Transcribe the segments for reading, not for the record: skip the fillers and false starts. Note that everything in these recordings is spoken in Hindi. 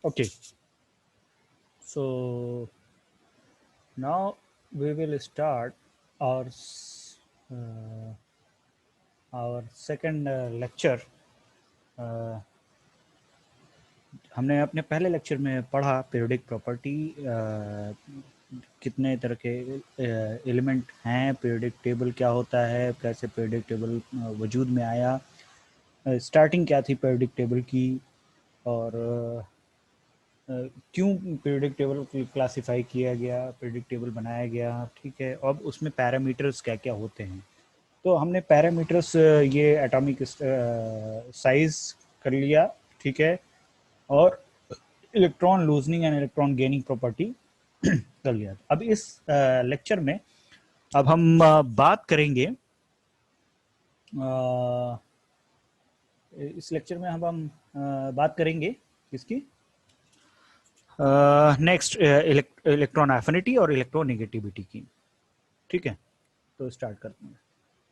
Okay, so now we will start our uh, our second lecture. uh, हमने अपने पहले लेक्चर में पढ़ा पीरियोडिक प्रॉपर्टी, कितने तरह के एलिमेंट हैं, पीरियोडिक टेबल क्या होता है, कैसे पीरियोडिक टेबल वजूद में आया, स्टार्टिंग क्या थी पीरियोडिक टेबल की, और क्यों पीरियोडिक टेबल क्लासिफाई किया गया, पीरियोडिक टेबल बनाया गया। ठीक है, अब उसमें पैरामीटर्स क्या क्या होते हैं। तो हमने पैरामीटर्स ये एटॉमिक साइज कर लिया, ठीक है, और electron loosening and electron gaining property कर लिया। अब इस लेक्चर में अब हम बात करेंगे, इस लेक्चर में हम बात करेंगे किसकी, नेक्स्ट इलेक्ट्रॉन एफिनिटी और इलेक्ट्रॉन नेगेटिविटी की। ठीक है, तो स्टार्ट करते हैं।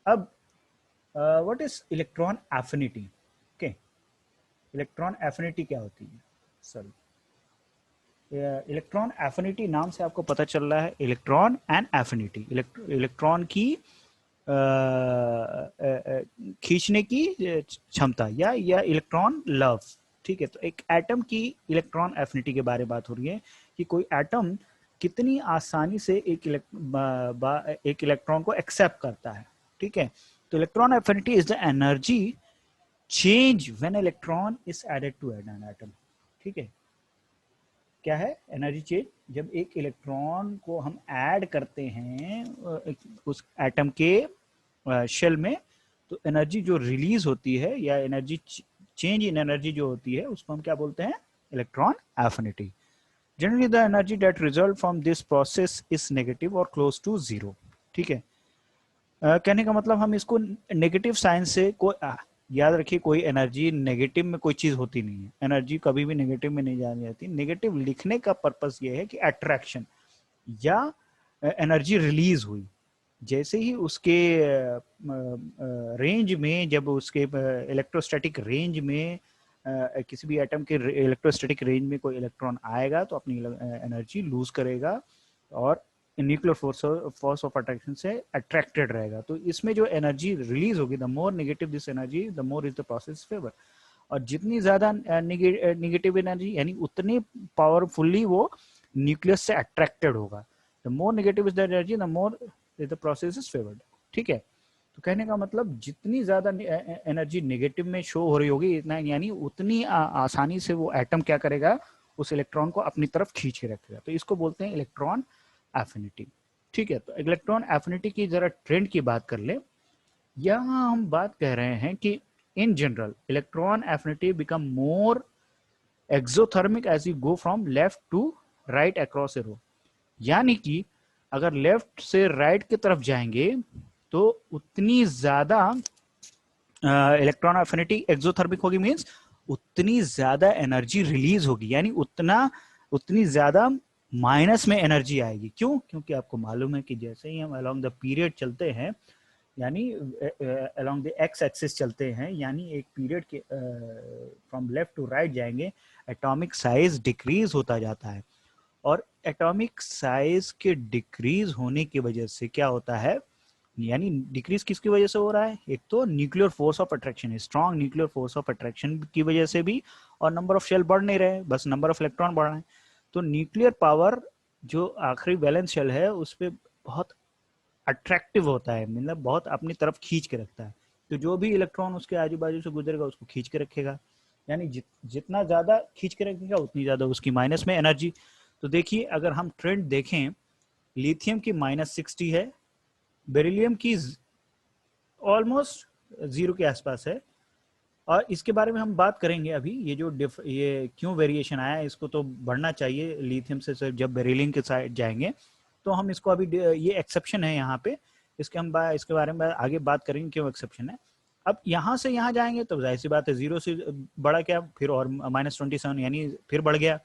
अब what is electron affinity? Okay, electron affinity क्या होती है? सर, इलेक्ट्रॉन एफिनिटी नाम से आपको पता चल रहा है, इलेक्ट्रॉन एंड एफिनिटी, इलेक्ट्रॉन की खींचने की क्षमता या इलेक्ट्रॉन लव। ठीक है, तो एक एटम की इलेक्ट्रॉन एफिनिटी के बारे में बात हो रही है कि कोई एटम कितनी आसानी से एक इलेक्ट्रॉन को एक्सेप्ट करता है। ठीक है, तो electron affinity is the energy change when electron is added to an atom. ठीक है, क्या है एनर्जी चेंज? जब एक इलेक्ट्रॉन को हम ऐड करते हैं उस एटम के शेल में, तो एनर्जी जो रिलीज होती है या एनर्जी चेंज इन एनर्जी जो होती है, उसको हम क्या बोलते हैं? Electron affinity. Generally the energy that result from this process is negative और क्लोज टू जीरो। ठीक है, कहने का मतलब हम इसको नेगेटिव साइन से याद रखिए, कोई एनर्जी नेगेटिव में कोई चीज होती नहीं है, एनर्जी कभी भी नेगेटिव में नहीं जानी जाती। नेगेटिव लिखने का पर्पस ये है कि अट्रैक्शन या एनर्जी रिलीज हुई, जैसे ही उसके रेंज में, जब उसके इलेक्ट्रोस्टैटिक रेंज में किसी भी एटम के इलेक्ट्रोस्टैटिक रेंज में कोई इलेक्ट्रॉन आएगा तो अपनी एनर्जी लूज करेगा और न्यूक्लियर फोर्स ऑफ अट्रैक्शन से अट्रैक्टेड रहेगा। तो इसमें जो एनर्जी रिलीज होगी, the more negative this energy the more is the process favour. और जितनी ज्यादा नेगेटिव एनर्जी यानी उतनी पावरफुल्ली वो न्यूक्लियस से अट्रैक्टेड होगा। The more negative is the energy the more the process is favoured. ठीक है, तो कहने का मतलब जितनी ज्यादा एनर्जी नेगेटिव में शो हो रही होगी, इतना यानी उतनी आसानी से वो एटम क्या करेगा, उस इलेक्ट्रॉन को अपनी तरफ खींच के रखेगा। तो इसको बोलते हैं इलेक्ट्रॉन एफिनिटी। ठीक है, तो इलेक्ट्रॉन एफिनिटी की जरा ट्रेंड की बात कर ले। यहाँ हम बात कह रहे हैं कि in general electron affinity become more exothermic as you go from left to right across a row. यानी कि अगर लेफ्ट से राइट की तरफ जाएंगे तो उतनी ज्यादा इलेक्ट्रॉन एफिनिटी एक्सोथर्मिक होगी, मींस उतनी ज्यादा एनर्जी रिलीज होगी, यानी उतनी ज्यादा माइनस में एनर्जी आएगी। क्यों? क्योंकि आपको मालूम है कि जैसे ही हम अलोंग द पीरियड चलते हैं, यानी अलोंग द एक्स एक्सिस चलते हैं, यानी एक पीरियड के फ्रॉम लेफ्ट टू राइट जाएंगे, एटॉमिक साइज डिक्रीज होता जाता है। और एटॉमिक साइज के डिक्रीज होने की वजह से क्या होता है, यानी डिक्रीज किसकी वजह से हो रहा है? एक तो nuclear force of attraction, strong nuclear force of attraction की वजह से भी, और नंबर ऑफ शेल बढ़ नहीं रहे, बस नंबर ऑफ इलेक्ट्रॉन बढ़ रहे हैं। तो न्यूक्लियर पावर जो आखिरी वैलेंस शेल है उस पर बहुत अट्रैक्टिव होता है, मतलब बहुत अपनी तरफ खींच के रखता है। तो जो भी इलेक्ट्रॉन उसके आजू बाजू से गुजरेगा उसको खींच के रखेगा, यानी जितना ज्यादा खींच के रखेगा उतनी ज्यादा उसकी माइनस में एनर्जी। तो देखिए, अगर हम ट्रेंड देखें, लिथियम की -60 है, बेरिलियम की ऑलमोस्ट जीरो के आसपास है। और इसके बारे में हम बात करेंगे अभी, ये क्यों वेरिएशन आया, इसको तो बढ़ना चाहिए लिथियम से जब बेरिलियम के साइड जाएंगे। तो हम इसको अभी, ये एक्सेप्शन है यहाँ पे, इसके बारे में आगे बात करेंगे क्यों एक्सेप्शन है। अब यहाँ से यहाँ जाएंगे तो जाहिर सी बात है, जीरो से बढ़ा क्या, फिर और -27, यानी फिर बढ़ गया,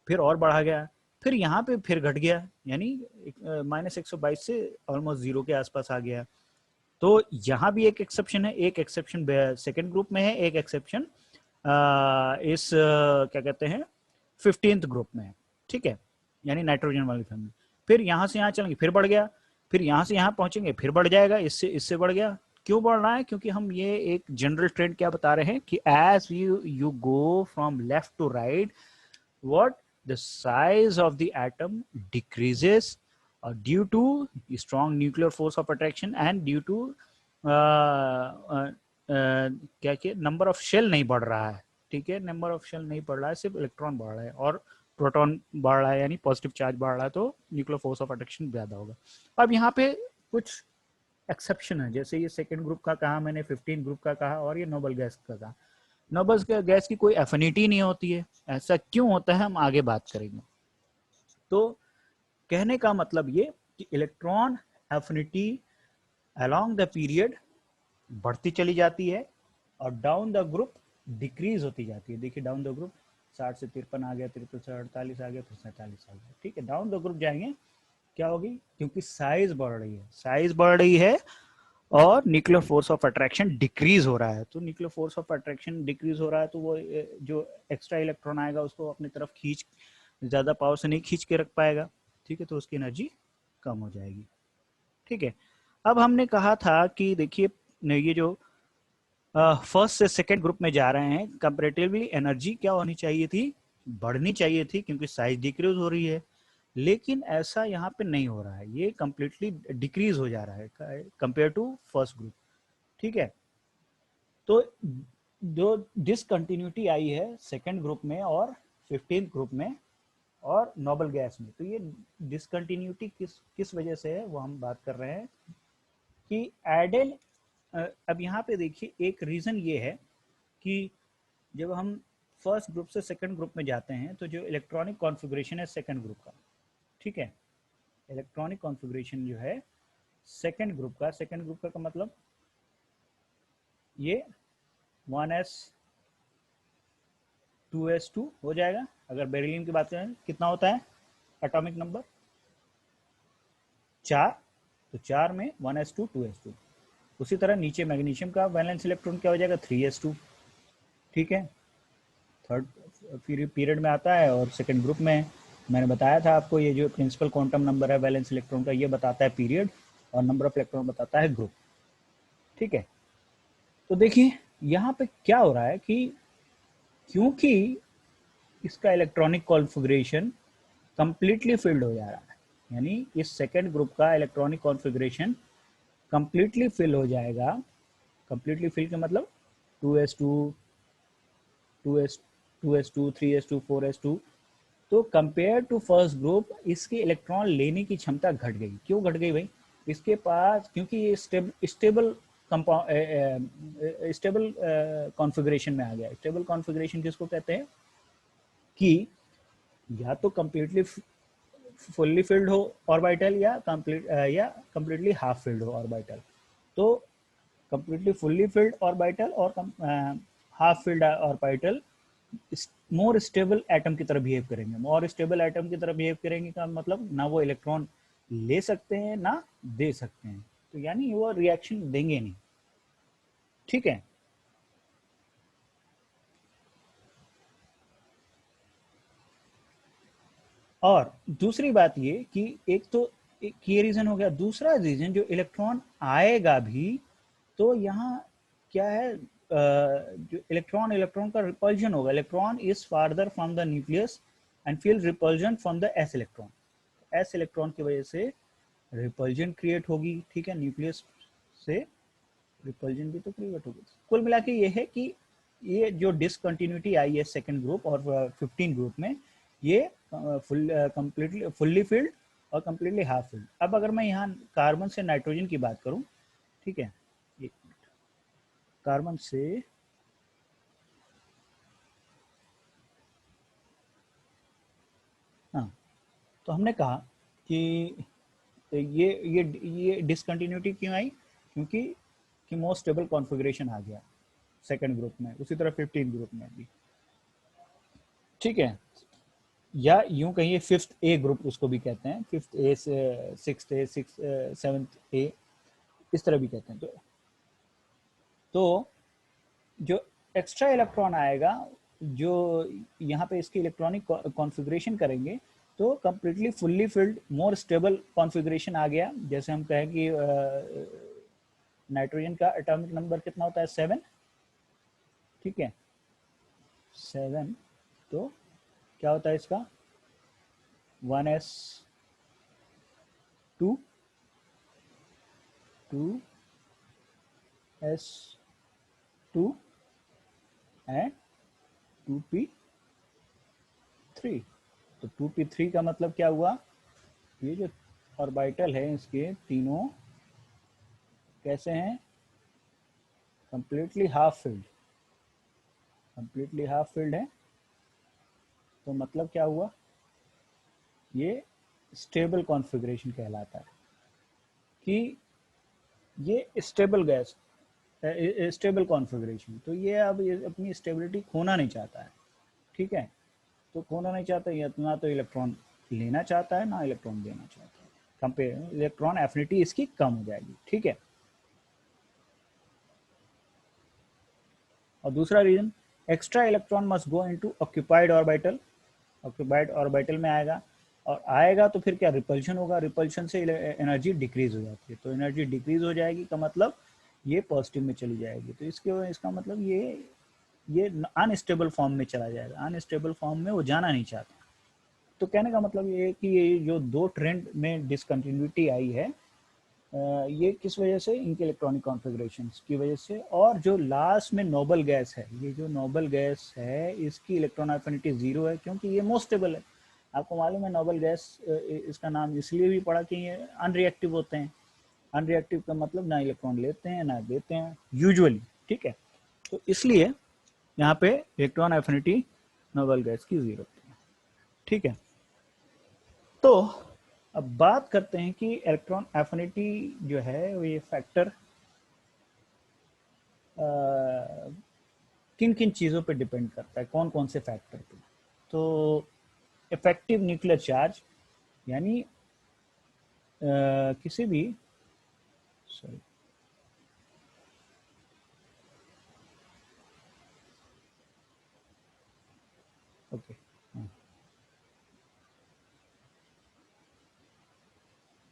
फिर और बढ़ा गया, फिर यहाँ पे फिर घट गया, यानी -122 से ऑलमोस्ट जीरो के आसपास आ गया। तो यहाँ भी एक एक्सेप्शन है, एक एक्सेप्शन सेकेंड ग्रुप में है, एक एक्सेप्शन इस क्या कहते हैं 15th ग्रुप में, ठीक है, यानी नाइट्रोजन वाली फैमिली। फिर यहाँ से यहाँ चलेंगे फिर बढ़ गया, फिर यहाँ से यहाँ पहुंचेंगे फिर बढ़ जाएगा, इससे इससे बढ़ गया। क्यों बढ़ रहा है? क्योंकि हम ये एक जनरल ट्रेंड क्या बता रहे हैं कि as you go from left to right, what the size of the atom decreases due to strong nuclear force of attraction and due to क्या क्या नंबर ऑफ शेल नहीं बढ़ रहा है, ठीक है, नंबर ऑफ शेल नहीं बढ़ रहा है, सिर्फ इलेक्ट्रॉन बढ़ रहा है और प्रोटॉन बढ़ रहा है, यानी पॉजिटिव चार्ज बढ़ रहा है, तो न्यूक्लियर फोर्स ऑफ अट्रैक्शन ज्यादा होगा। अब यहाँ पे कुछ एक्सेप्शन है, जैसे ये सेकेंड ग्रुप का कहा मैंने, 15 ग्रुप का कहा, और ये नोबल गैस का कहा। नोबल गैस की कोई एफिनिटी नहीं होती है, ऐसा क्यों होता है हम आगे बात करेंगे। तो कहने का मतलब ये कि electron affinity along the period बढ़ती चली जाती है और डाउन द ग्रुप डिक्रीज होती जाती है। देखिए डाउन द ग्रुप 60 से 53 आ गया, 53 से 48 आ गया, फिर 47 आ गया, ठीक है, डाउन द ग्रुप जाएंगे क्या होगी, क्योंकि साइज बढ़ रही है, साइज बढ़ रही है और nuclear force of attraction decrease हो रहा है। तो nuclear force of attraction decrease हो रहा है तो वो जो एक्स्ट्रा इलेक्ट्रॉन आएगा उसको अपनी तरफ खींच, ज्यादा पावर से नहीं खींच के रख पाएगा, ठीक है, तो उसकी एनर्जी कम हो जाएगी, ठीक है। अब हमने कहा था कि देखिए ये जो फर्स्ट से सेकेंड ग्रुप में जा रहे हैं, कंपेरेटिवली एनर्जी क्या होनी चाहिए थी, बढ़नी चाहिए थी, क्योंकि साइज डिक्रीज हो रही है, लेकिन ऐसा यहाँ पे नहीं हो रहा है, ये कंप्लीटली डिक्रीज हो जा रहा है कंपेयर टू फर्स्ट ग्रुप, ठीक है। तो जो डिसकंटिन्यूटी आई है सेकेंड ग्रुप में और 15th ग्रुप में और नोबल गैस में, तो ये डिसकंटिन्यूटी किस किस वजह से है वो हम बात कर रहे हैं कि एडेल। अब यहाँ पे देखिए एक रीजन ये है कि जब हम फर्स्ट ग्रुप से सेकंड ग्रुप में जाते हैं तो जो इलेक्ट्रॉनिक कॉन्फ़िगरेशन है सेकंड ग्रुप का, ठीक है, इलेक्ट्रॉनिक कॉन्फ़िगरेशन जो है सेकंड ग्रुप का, सेकंड ग्रुप का मतलब ये 1s 2s2 हो जाएगा। अगर बेरिलियम की बात करें कितना होता है एटॉमिक नंबर 4, तो 4 में 1s2 2s2। उसी तरह नीचे मैग्नीशियम का वैलेंस इलेक्ट्रॉन क्या हो जाएगा 3s2, ठीक है, थर्ड पीरियड में आता है और सेकंड ग्रुप में। मैंने बताया था आपको ये जो प्रिंसिपल क्वांटम नंबर है वैलेंस इलेक्ट्रॉन का, ये बताता है पीरियड और नंबर ऑफ इलेक्ट्रॉन बताता है ग्रुप, ठीक है। तो देखिए यहाँ पे क्या हो रहा है कि क्योंकि इसका इलेक्ट्रॉनिक कॉन्फ़िगरेशन कंप्लीटली फिल्ड हो जा रहा है, यानी इस सेकेंड ग्रुप का इलेक्ट्रॉनिक कॉन्फ़िगरेशन कंप्लीटली फिल हो जाएगा। कंप्लीटली फिल का मतलब 2s2 2s 2s2 3s2 4s2। तो कंपेयर टू फर्स्ट ग्रुप इसके इलेक्ट्रॉन लेने की क्षमता घट गई। क्यों घट गई भाई? इसके पास, क्योंकि ये स्टेबल स्टेबल कॉन्फ़िगरेशन में आ गया। स्टेबल कॉन्फ़िगरेशन किसको कहते हैं कि या तो कंप्लीटली फुल्ली फिल्ड हो ऑर्बिटल या कंप्लीटली हाफ फिल्ड हो ऑर्बिटल। तो कंप्लीटली फुल्ली फिल्ड ऑर्बिटल और half filled orbital more stable atom की तरह बिहेव करेंगे। मोर स्टेबल एटम की तरह बिहेव करेंगे का मतलब ना वो इलेक्ट्रॉन ले सकते हैं ना दे सकते हैं, तो यानी वो रिएक्शन देंगे नहीं, ठीक है। और दूसरी बात ये कि एक तो एक ये रीजन हो गया, दूसरा रीजन जो इलेक्ट्रॉन आएगा भी तो यहाँ क्या है, जो इलेक्ट्रॉन इलेक्ट्रॉन का रिपल्जन होगा। Electron is farther from the nucleus and feel repulsion from the S electron. S electron की वजह से रिपल्जन क्रिएट होगी, ठीक है, न्यूक्लियस से रिपल्जन भी तो क्रिएट होगी। कुल मिला के ये है कि ये जो डिसकंटिन्यूटी आई है सेकेंड ग्रुप और 15 ग्रुप में, ये कंप्लीटली फुल्ली फिल्ड और कंप्लीटली हाफ फिल्ड। अब अगर मैं यहाँ कार्बन से नाइट्रोजन की बात करूँ, ठीक है, एक मिनट, कार्बन से हाँ, तो हमने कहा कि ये डिसकंटिन्यूटी क्यों आई, क्योंकि कि मोस्ट स्टेबल कॉन्फ़िगरेशन आ गया सेकंड ग्रुप में, उसी तरह 15 ग्रुप में भी, ठीक है। या यूं कहिए फिफ्थ ए ग्रुप उसको भी कहते हैं, फिफ्थ ए से सिक्स्थ ए, सिक्स सेवंथ ए, इस तरह भी कहते हैं। तो जो एक्स्ट्रा इलेक्ट्रॉन आएगा जो यहाँ पे इसकी इलेक्ट्रॉनिक कॉन्फ़िगरेशन करेंगे तो completely fully filled more stable configuration आ गया। जैसे हम कहें कि नाइट्रोजन का एटॉमिक नंबर कितना होता है 7, ठीक है 7, तो क्या होता है इसका 1s2 2s2 एंड 2p3। तो 2p3 का मतलब क्या हुआ, ये जो ऑर्बिटल है इसके तीनों कैसे हैं, completely half filled, completely half filled है। तो मतलब क्या हुआ, ये स्टेबल कॉन्फ़िगरेशन कहलाता है कि ये स्टेबल गैस, स्टेबल कॉन्फ़िगरेशन। तो ये अब ये अपनी स्टेबिलिटी खोना नहीं चाहता है, ठीक है। तो खोना नहीं चाहता, ये ना तो इलेक्ट्रॉन लेना चाहता है ना इलेक्ट्रॉन देना चाहता है। कंपेयर इलेक्ट्रॉन एफिनिटी इसकी कम हो जाएगी, ठीक है। और दूसरा reason, extra electron must go into occupied orbital, occupied orbital में आएगा, और आएगा तो फिर क्या रिपल्शन होगा, रिपल्शन से एनर्जी डिक्रीज हो जाती है। तो एनर्जी डिक्रीज हो जाएगी का मतलब ये पॉजिटिव में चली जाएगी। तो इसका मतलब ये अनस्टेबल फॉर्म में चला जाएगा, अनस्टेबल फॉर्म में वो जाना नहीं चाहता। तो कहने का मतलब ये है कि ये जो दो ट्रेंड में डिसकंटिन्यूटी आई है, ये किस वजह से, इनके इलेक्ट्रॉनिक कॉन्फ़िगरेशंस की वजह से। और जो लास्ट में नोबल गैस है, ये जो नोबल गैस है इसकी इलेक्ट्रॉन एफिनिटी 0 है, क्योंकि ये मोस्ट स्टेबल है। आपको मालूम है नोबल गैस इसका नाम इसलिए भी पड़ा कि ये अनरिएक्टिव होते हैं। अनरिएक्टिव का मतलब ना इलेक्ट्रॉन लेते हैं ना देते हैं यूजुअली, ठीक है। तो इसलिए यहाँ पे इलेक्ट्रॉन एफिनिटी नोबल गैस की 0 है, ठीक है। तो अब बात करते हैं कि इलेक्ट्रॉन एफिनिटी जो है वो ये फैक्टर किन किन चीज़ों पे डिपेंड करता है, कौन कौन से फैक्टर पे। तो इफेक्टिव न्यूक्लियर चार्ज, यानी किसी भी, sorry, okay,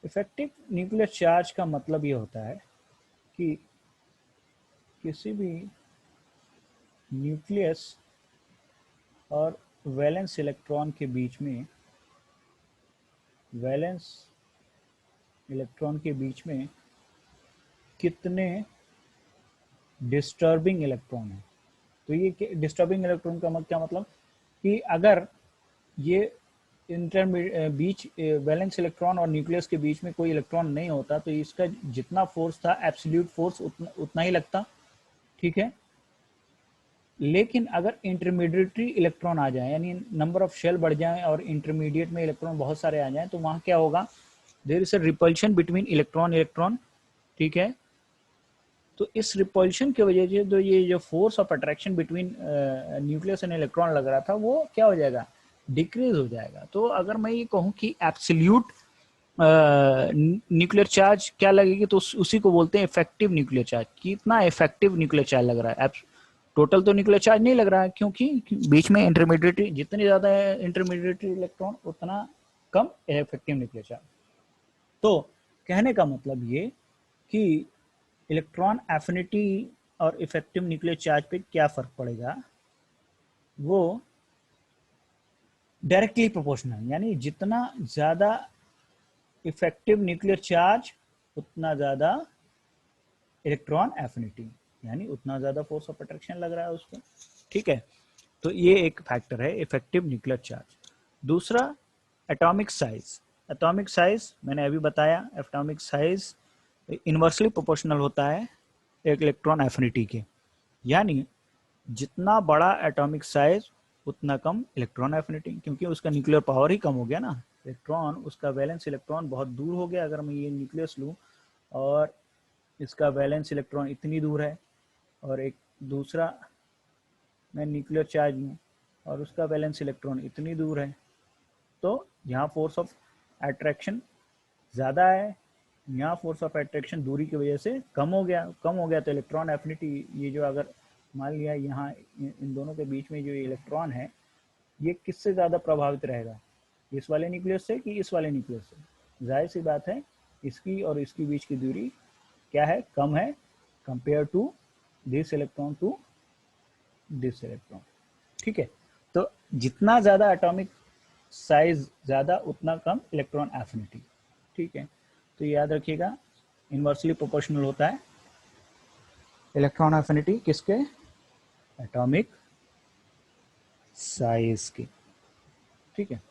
effective nuclear charge का मतलब ये होता है कि किसी भी न्यूक्लियस और वैलेंस इलेक्ट्रॉन के बीच में, वैलेंस इलेक्ट्रॉन के बीच में कितने डिस्टर्बिंग इलेक्ट्रॉन है। तो ये डिस्टर्बिंग इलेक्ट्रॉन का क्या मतलब कि अगर ये बीच वैलेंस इलेक्ट्रॉन और न्यूक्लियस के बीच में कोई इलेक्ट्रॉन नहीं होता तो इसका जितना फोर्स था एब्सोल्यूट फोर्स उतना ही लगता, ठीक है। लेकिन अगर इंटरमीडिएटरी इलेक्ट्रॉन आ जाए, यानी नंबर ऑफ शेल बढ़ जाए और इंटरमीडिएट में इलेक्ट्रॉन बहुत सारे आ जाए, तो वहां क्या होगा, there is a repulsion between electron electron, ठीक है। तो इस रिपल्शन की वजह से जो ये जो force of attraction between nucleus and electron लग रहा था वो क्या हो जाएगा, डिक्रीज हो जाएगा। तो अगर मैं ये कहूँ कि एब्सोल्यूट न्यूक्लियर चार्ज क्या लगेगी, तो उसी को बोलते हैं इफेक्टिव न्यूक्लियर चार्ज। कितना इफेक्टिव न्यूक्लियर चार्ज लग रहा है, टोटल तो न्यूक्लियर चार्ज नहीं लग रहा है, क्योंकि बीच में इंटरमीडिएट, जितनी ज्यादा है इंटरमीडिएट इलेक्ट्रॉन उतना कम इफेक्टिव न्यूक्लियर चार्ज। तो कहने का मतलब ये कि इलेक्ट्रॉन एफिनिटी और इफेक्टिव न्यूक्लियर चार्ज पे क्या फर्क पड़ेगा, वो डायरेक्टली प्रोपोर्शनल, यानी जितना ज्यादा इफेक्टिव न्यूक्लियर चार्ज उतना ज्यादा इलेक्ट्रॉन एफिनिटी, यानी उतना ज्यादा फोर्स ऑफ अट्रैक्शन लग रहा है उसको, ठीक है। तो ये एक फैक्टर है इफेक्टिव न्यूक्लियर चार्ज। दूसरा एटॉमिक साइज। एटॉमिक साइज मैंने अभी बताया, एटॉमिक साइज इनवर्सली प्रोपोर्शनल होता है एक इलेक्ट्रॉन एफिनिटी के, यानी जितना बड़ा एटॉमिक साइज उतना कम इलेक्ट्रॉन एफिनिटी, क्योंकि उसका न्यूक्लियर पावर ही कम हो गया ना। इलेक्ट्रॉन, उसका वैलेंस इलेक्ट्रॉन बहुत दूर हो गया। अगर मैं ये न्यूक्लियस लूँ और इसका वैलेंस इलेक्ट्रॉन इतनी दूर है, और एक दूसरा मैं न्यूक्लियर चार्ज लूँ और उसका वैलेंस इलेक्ट्रॉन इतनी दूर है, तो यहाँ फोर्स ऑफ अट्रैक्शन ज़्यादा है, यहाँ फोर्स ऑफ अट्रैक्शन दूरी की वजह से कम हो गया। कम हो गया तो इलेक्ट्रॉन एफिनिटी, ये जो अगर मान लिया यहाँ इन दोनों के बीच में जो इलेक्ट्रॉन है ये किससे ज़्यादा प्रभावित रहेगा, इस वाले न्यूक्लियस से कि इस वाले न्यूक्लियस से? जाहिर सी बात है इसकी और इसकी बीच की दूरी क्या है, कम है, compare to this electron to this electron. ठीक है, तो जितना ज़्यादा एटॉमिक साइज ज़्यादा उतना कम इलेक्ट्रॉन एफिनिटी। ठीक है, तो याद रखिएगा इनवर्सली प्रोपोर्शनल होता है इलेक्ट्रॉन एफिनिटी किसके, एटॉमिक साइज के। ठीक है,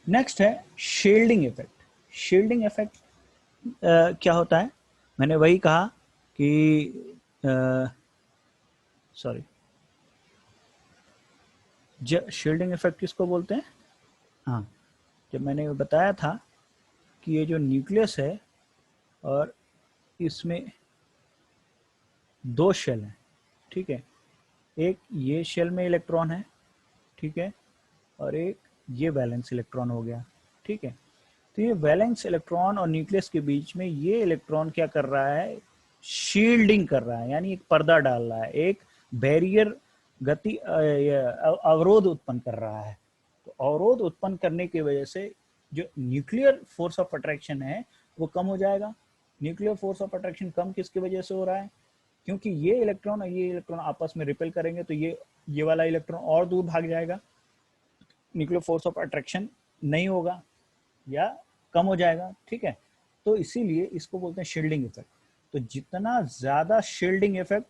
नेक्स्ट है शील्डिंग इफेक्ट। शील्डिंग इफेक्ट क्या होता है, मैंने वही कहा कि सॉरी, शील्डिंग इफेक्ट किसको बोलते हैं? हाँ, जब मैंने बताया था कि ये जो न्यूक्लियस है और इसमें दो शेल हैं, ठीक है, एक ये शेल में इलेक्ट्रॉन है, ठीक है, और एक ये वैलेंस इलेक्ट्रॉन हो गया। ठीक है, तो ये वैलेंस इलेक्ट्रॉन और न्यूक्लियस के बीच में ये इलेक्ट्रॉन क्या कर रहा है, शील्डिंग कर रहा है, यानी एक पर्दा डाल रहा है, एक बैरियर गति अवरोध उत्पन्न कर रहा है। तो अवरोध उत्पन्न करने की वजह से जो न्यूक्लियर फोर्स ऑफ अट्रैक्शन है वो कम हो जाएगा। न्यूक्लियर फोर्स ऑफ अट्रैक्शन कम किसकी वजह से हो रहा है, क्योंकि ये इलेक्ट्रॉन और ये इलेक्ट्रॉन आपस में रिपेल करेंगे तो ये वाला इलेक्ट्रॉन और दूर भाग जाएगा, न्यूक्लियर फोर्स ऑफ अट्रैक्शन नहीं होगा या कम हो जाएगा। ठीक है, तो इसीलिए इसको बोलते हैं शील्डिंग इफेक्ट। तो जितना ज्यादा शील्डिंग इफेक्ट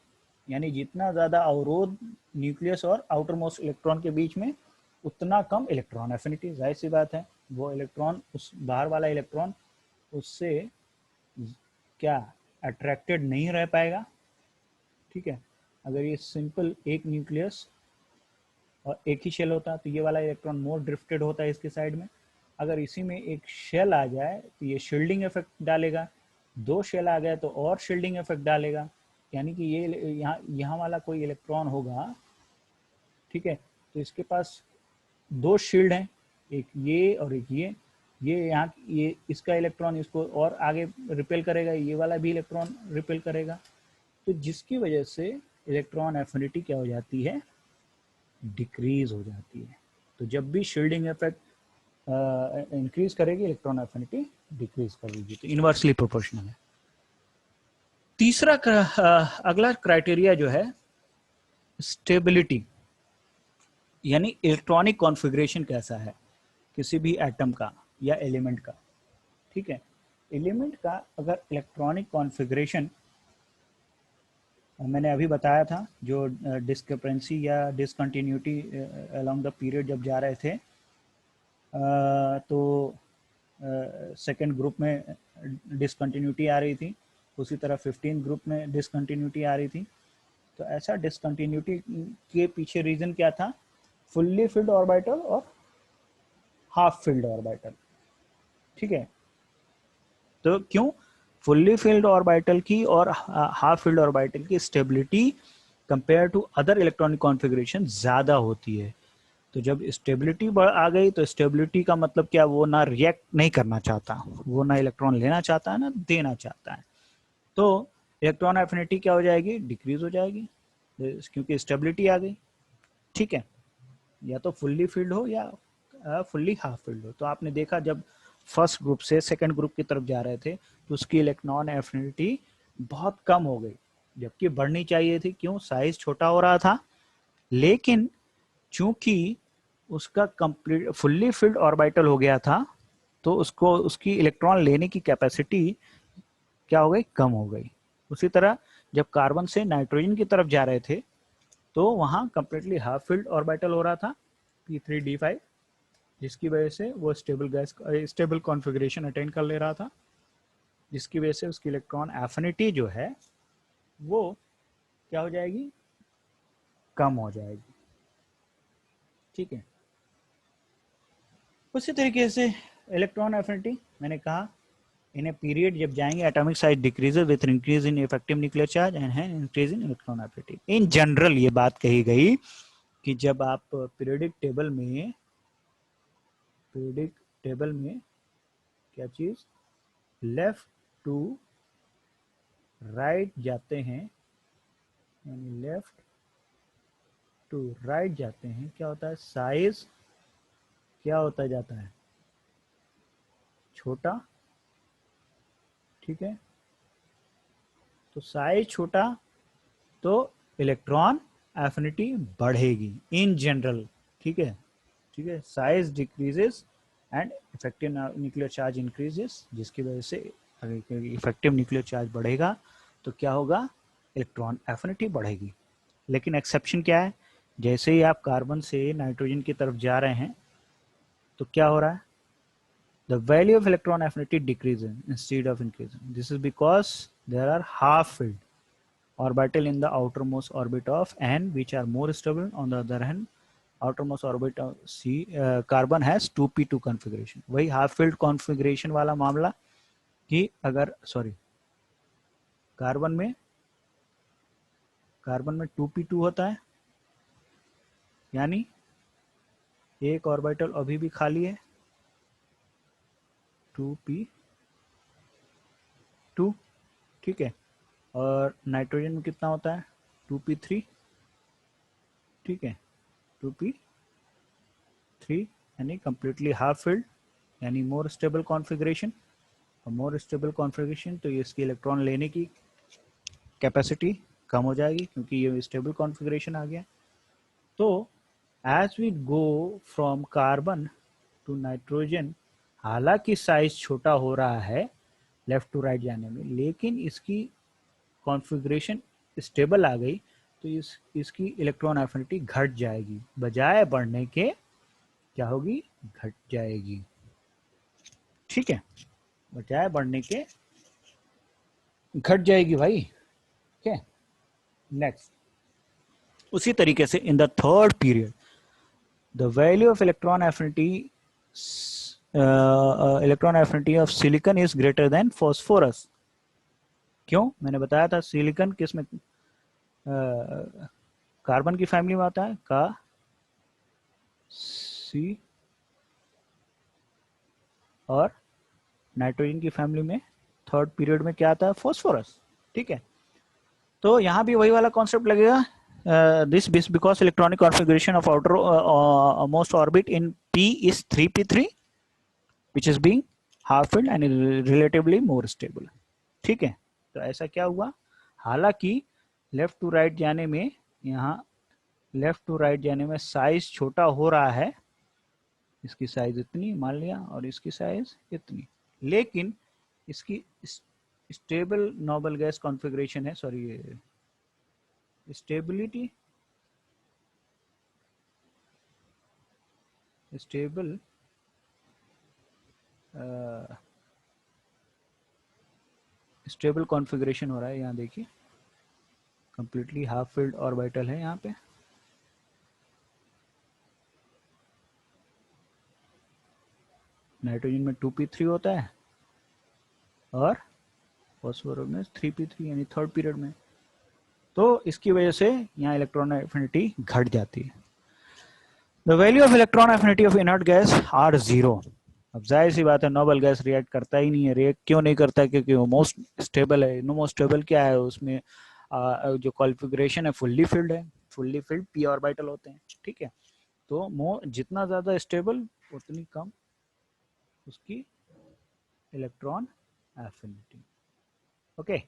यानी जितना ज्यादा अवरोध न्यूक्लियस और आउटर मोस्ट इलेक्ट्रॉन के बीच में उतना कम इलेक्ट्रॉन एफिनिटी। जाहिर सी बात है वो इलेक्ट्रॉन, उस बाहर वाला इलेक्ट्रॉन उससे क्या अट्रैक्टेड नहीं रह पाएगा। ठीक है, अगर ये सिंपल एक न्यूक्लियस और एक ही शेल होता तो ये वाला इलेक्ट्रॉन मोर ड्रिफ्टेड होता है इसके साइड में। अगर इसी में एक शेल आ जाए तो ये शील्डिंग इफेक्ट डालेगा, दो शेल आ गए तो और शील्डिंग इफेक्ट डालेगा, यानी कि ये यहाँ वाला कोई इलेक्ट्रॉन होगा, ठीक है, तो इसके पास दो शील्ड हैं, एक ये और एक ये यहाँ ये इसका इलेक्ट्रॉन इसको और आगे रिपेल करेगा, ये वाला भी इलेक्ट्रॉन रिपेल करेगा, तो जिसकी वजह से इलेक्ट्रॉन एफिनिटी क्या हो जाती है, डिक्रीज हो जाती है। तो जब भी शील्डिंग इफेक्ट इंक्रीज करेगी इलेक्ट्रॉन एफिनिटी डिक्रीज करेगी, तो इनवर्सली प्रोपोर्शनल है। तीसरा अगला क्राइटेरिया जो है स्टेबिलिटी, यानी इलेक्ट्रॉनिक कॉन्फ़िगरेशन कैसा है किसी भी एटम का या एलिमेंट का। ठीक है, एलिमेंट का अगर इलेक्ट्रॉनिक कॉन्फ़िगरेशन मैंने अभी बताया था, जो डिस्क्रिपेंसी या डिसकंटिन्यूटी अलोंग द पीरियड जब जा रहे थे तो सेकेंड ग्रुप में डिसकंटिन्यूटी आ रही थी, उसी तरह 15 ग्रुप में डिसकंटिन्यूटी आ रही थी। तो ऐसा डिसकंटिन्यूटी के पीछे रीज़न क्या था, फुल्ली फिल्ड ऑर्बिटल और हाफ फिल्ड ऑर्बिटल। ठीक है, तो क्यों फुल्ली फिल्ड ऑर्बिटल की और हाफ फिल्ड ऑर्बिटल की stability compare to other electronic configuration ज़्यादा होती है। तो जब स्टेबिलिटी आ गई तो स्टेबिलिटी का मतलब क्या, वो ना रिएक्ट नहीं करना चाहता, वो ना इलेक्ट्रॉन लेना चाहता है ना देना चाहता है, तो इलेक्ट्रॉन एफिनिटी क्या हो जाएगी, डिक्रीज हो जाएगी, क्योंकि स्टेबिलिटी आ गई। ठीक है, या तो फुल्ली फिल्ड हो या फुल्ली हाफ फिल्ड हो। तो आपने देखा जब फर्स्ट ग्रुप से सेकंड ग्रुप की तरफ जा रहे थे तो उसकी इलेक्ट्रॉन एफिनिटी बहुत कम हो गई, जबकि बढ़नी चाहिए थी, क्यों, साइज छोटा हो रहा था, लेकिन चूंकि उसका कंप्लीट फुल्ली फिल्ड ऑर्बिटल हो गया था तो उसको उसकी इलेक्ट्रॉन लेने की कैपेसिटी क्या हो गई, कम हो गई। उसी तरह जब कार्बन से नाइट्रोजन की तरफ जा रहे थे तो वहां कंप्लीटली हाफ फिल्ड ऑर्बिटल हो रहा था p3d5, जिसकी वजह से वो stable gas stable configuration attain कर ले रहा था, जिसकी वजह से उसकी इलेक्ट्रॉन एफिनिटी जो है वो क्या हो जाएगी, कम हो जाएगी। ठीक है, उसी तरीके से इलेक्ट्रॉन एफिनिटी मैंने कहा इन ए पीरियड जब जाएंगे atomic size decreases with increase in effective nuclear charge and है increase in electron affinity. In general ये बात कही गई कि जब आप पीरियडिक टेबल में क्या चीज लेफ्ट टू राइट जाते हैं यानी लेफ्ट टू राइट जाते हैं, क्या होता है, साइज क्या होता जाता है, छोटा। ठीक है, तो साइज छोटा तो इलेक्ट्रॉन एफिनिटी बढ़ेगी इन जनरल। ठीक है, ठीक है, size decreases and effective nuclear charge increases, जिसकी वजह से अगर इफेक्टिव न्यूक्लियर चार्ज बढ़ेगा तो क्या होगा, इलेक्ट्रॉन एफिनिटी बढ़ेगी। लेकिन एक्सेप्शन क्या है, जैसे ही आप कार्बन से नाइट्रोजन की तरफ जा रहे हैं तो क्या हो रहा है, the value of electron affinity decreases instead of increasing. This is because there are half-filled orbital in the outermost orbit of N, which are more stable. On the other hand, outermost orbit of C carbon has 2p2 configuration. वही half-filled configuration वाला मामला कि अगर सॉरी कार्बन में 2p2 होता है, यानी एक ऑर्बिटल अभी भी खाली है 2p2। ठीक है, और नाइट्रोजन में कितना होता है 2p3। ठीक है, 2p3 यानी कंप्लीटली हाफ फिल्ड, यानी मोर स्टेबल कॉन्फ़िगरेशन। और मोर स्टेबल कॉन्फ़िगरेशन तो ये इसकी इलेक्ट्रॉन लेने की कैपेसिटी कम हो जाएगी क्योंकि ये स्टेबल कॉन्फ़िगरेशन आ गया। तो as we go from carbon to nitrogen, हालांकि साइज छोटा हो रहा है लेफ्ट टू राइट जाने में, लेकिन इसकी कॉन्फ़िगरेशन स्टेबल आ गई तो इसकी इलेक्ट्रॉन एफिनिटी घट जाएगी, बजाय बढ़ने के क्या होगी, घट जाएगी। ठीक है, बजाय बढ़ने के घट जाएगी भाई। ठीक है, नेक्स्ट उसी तरीके से in the third period the value of electron affinity of silicon is greater then phosphorus. क्यों, मैंने बताया था सिलिकॉन किस में कार्बन की फैमिली में आता है, का सी, और नाइट्रोजन की फैमिली में थर्ड पीरियड में क्या आता है, फॉस्फोरस। ठीक है, तो यहाँ भी वही वाला कॉन्सेप्ट लगेगा, this because electronic configuration of outer most orbit in p is 3p3 which is being half filled and relatively more stable। ठीक है, तो ऐसा क्या हुआ, हालांकि लेफ्ट टू राइट जाने में, यहाँ लेफ्ट टू राइट जाने में साइज छोटा हो रहा है, इसकी साइज इतनी मान लिया और इसकी साइज इतनी, लेकिन इसकी स्टेबल नोबल गैस कॉन्फ़िगरेशन है, sorry stability stable stable configuration हो रहा है। यहाँ देखिए कंप्लीटली हाफ फिल्ड ऑर्बिटल है यहाँ पे, नाइट्रोजन में 2p3 होता है और फॉस्फोरस में 3p3 यानी थर्ड पीरियड में, तो इसकी वजह से यहाँ इलेक्ट्रॉन एफिनिटी घट जाती है। The value of electron affinity of inert gas are zero. अब जाहिर सी बात है नोबल गैस रिएक्ट करता ही नहीं है, रिएक्ट क्यों नहीं करता है, क्योंकि वो मोस्ट स्टेबल है। मोस्ट स्टेबल क्या है, उसमें जो कॉन्फ़िगरेशन है फुल्ली फिल्ड है, फुल्ली फिल्ड पी ऑर्बिटल होते हैं। ठीक है, तो जितना ज़्यादा स्टेबल उतनी कम उसकी इलेक्ट्रॉन एफिनिटी। ओके,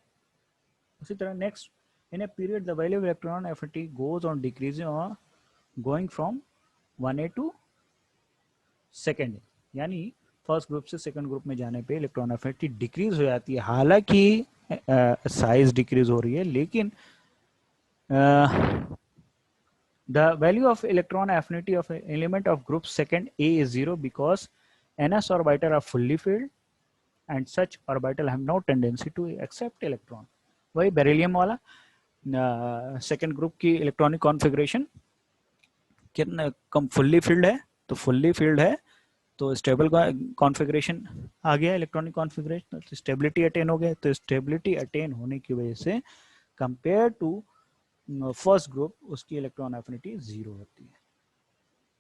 उसी तरह next, in a period the value of electron affinity goes on decreasing और going from 1a to second, यानी फर्स्ट ग्रुप से सेकंड ग्रुप में जाने पे इलेक्ट्रॉन एफिनिटी डिक्रीज हो जाती है। हालांकि साइज डिक्रीज हो रही है, लेकिन the value of electron affinity of an element of group second A is 0 because ns orbital are fully filled and such orbital have no tendency to accept electron। वही बेरिलियम वाला सेकेंड ग्रुप की इलेक्ट्रॉनिक कॉन्फ़िगरेशन कितना कम, फुल्ली फिल्ड है, तो फुल्ली फिल्ड है तो स्टेबल कॉन्फ़िगरेशन आ गया, इलेक्ट्रॉनिक कॉन्फ़िगरेशन, तो स्टेबिलिटी अटेन हो गया। तो स्टेबिलिटी अटेन होने की वजह से कंपेयर टू फर्स्ट ग्रुप उसकी इलेक्ट्रॉन एफिनिटी 0 होती है।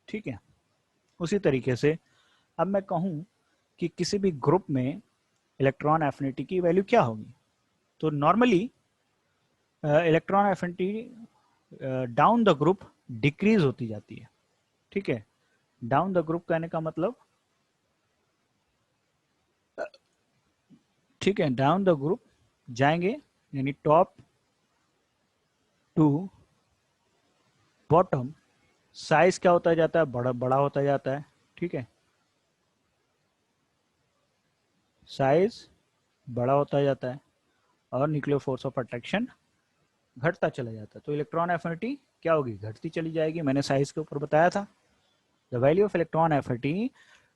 ठीक है, उसी तरीके से अब मैं कहूं कि किसी भी ग्रुप में इलेक्ट्रॉन एफिनिटी की वैल्यू क्या होगी, तो normally electron affinity down the group decrease होती जाती है, ठीक है। डाउन द ग्रुप कहने का मतलब, ठीक है, डाउन द ग्रुप जाएंगे, यानी टॉप टू बॉटम, साइज क्या होता जाता है, बड़ा बड़ा होता जाता है, ठीक है, साइज बड़ा होता जाता है और न्यूक्लियर फोर्स ऑफ अट्रैक्शन घटता चला जाता है। तो इलेक्ट्रॉन एफिनिटी क्या होगी, घटती चली जाएगी। मैंने साइज के ऊपर बताया था। The value of electron affinity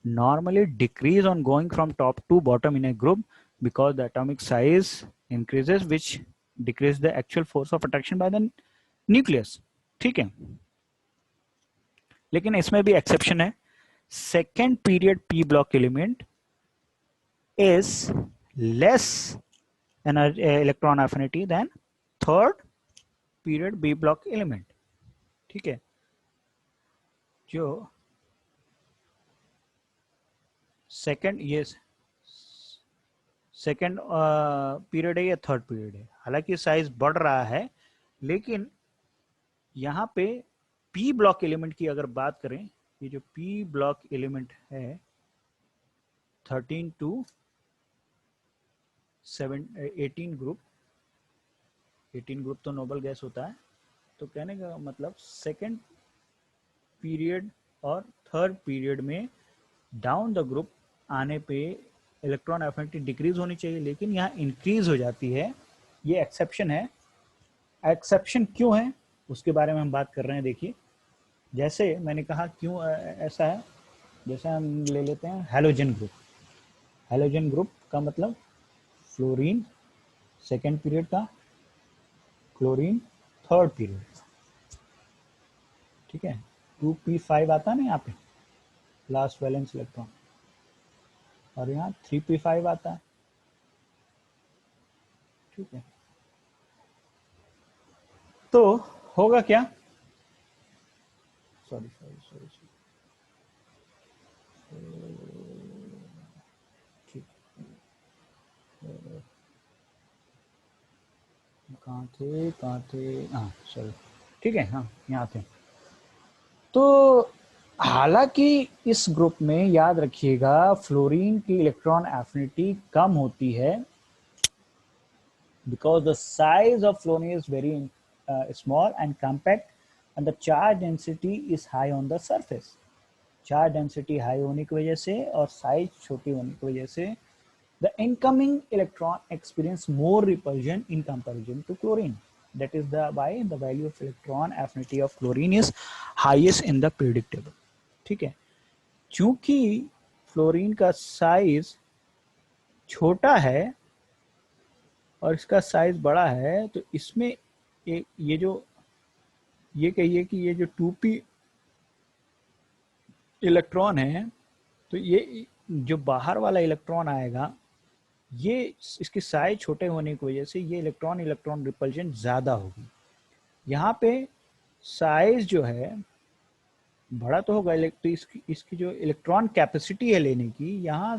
normally decrease on going from top to bottom in a group because the atomic size increases, which decrease the actual force of attraction by the nucleus, ठीक है। लेकिन इसमें भी एक्सेप्शन है। Second period P block element is less energy electron affinity than third period B block element, ठीक है। जो सेकेंड, ये सेकेंड पीरियड है या थर्ड पीरियड है, हालांकि साइज बढ़ रहा है, लेकिन यहाँ पे पी ब्लॉक एलिमेंट की अगर बात करें, ये जो पी ब्लॉक एलिमेंट है 13 टू 18 ग्रुप, 18 ग्रुप तो नोबल गैस होता है। तो कहने का मतलब सेकेंड पीरियड और थर्ड पीरियड में डाउन द ग्रुप आने पे इलेक्ट्रॉन एफिनिटी डिक्रीज होनी चाहिए, लेकिन यहाँ इंक्रीज हो जाती है। ये एक्सेप्शन है। एक्सेप्शन क्यों है उसके बारे में हम बात कर रहे हैं। देखिए, जैसे मैंने कहा क्यों ऐसा है, जैसे हम ले लेते हैं हैलोजन ग्रुप। हैलोजन ग्रुप का मतलब फ्लोरीन सेकेंड पीरियड का, क्लोरीन थर्ड पीरियड का, ठीक है। 2p5 आता है ना यहाँ पे लास्ट वैलेंस इलेक्ट्रॉन, और यहाँ 3p5 आता है, ठीक है। तो होगा क्या, सॉरी सॉरी सॉरी, ठीक, कहाँ थे, हाँ सॉरी, ठीक है, हाँ यहाँ थे। तो हालांकि इस ग्रुप में याद रखिएगा फ्लोरीन की इलेक्ट्रॉन एफिनिटी कम होती है, because the size of fluorine is very small and compact and the charge density is high on the surface. Charge density high होने की वजह से और साइज छोटी होने की वजह से the incoming electron experience more repulsion in comparison to chlorine. That is the why the value of electron affinity of chlorine is highest in the periodic table. ठीक है, चूंकि फ्लोरीन का साइज छोटा है और इसका साइज बड़ा है, तो इसमें ये जो, ये कहिए कि ये जो 2p इलेक्ट्रॉन है, तो ये जो बाहर वाला इलेक्ट्रॉन आएगा, ये इसकी साइज छोटे होने की वजह से ये इलेक्ट्रॉन इलेक्ट्रॉन रिपल्शन ज़्यादा होगी। यहाँ पे साइज जो है बड़ा तो होगा, तो इसकी जो इलेक्ट्रॉन कैपेसिटी है लेने की, यहाँ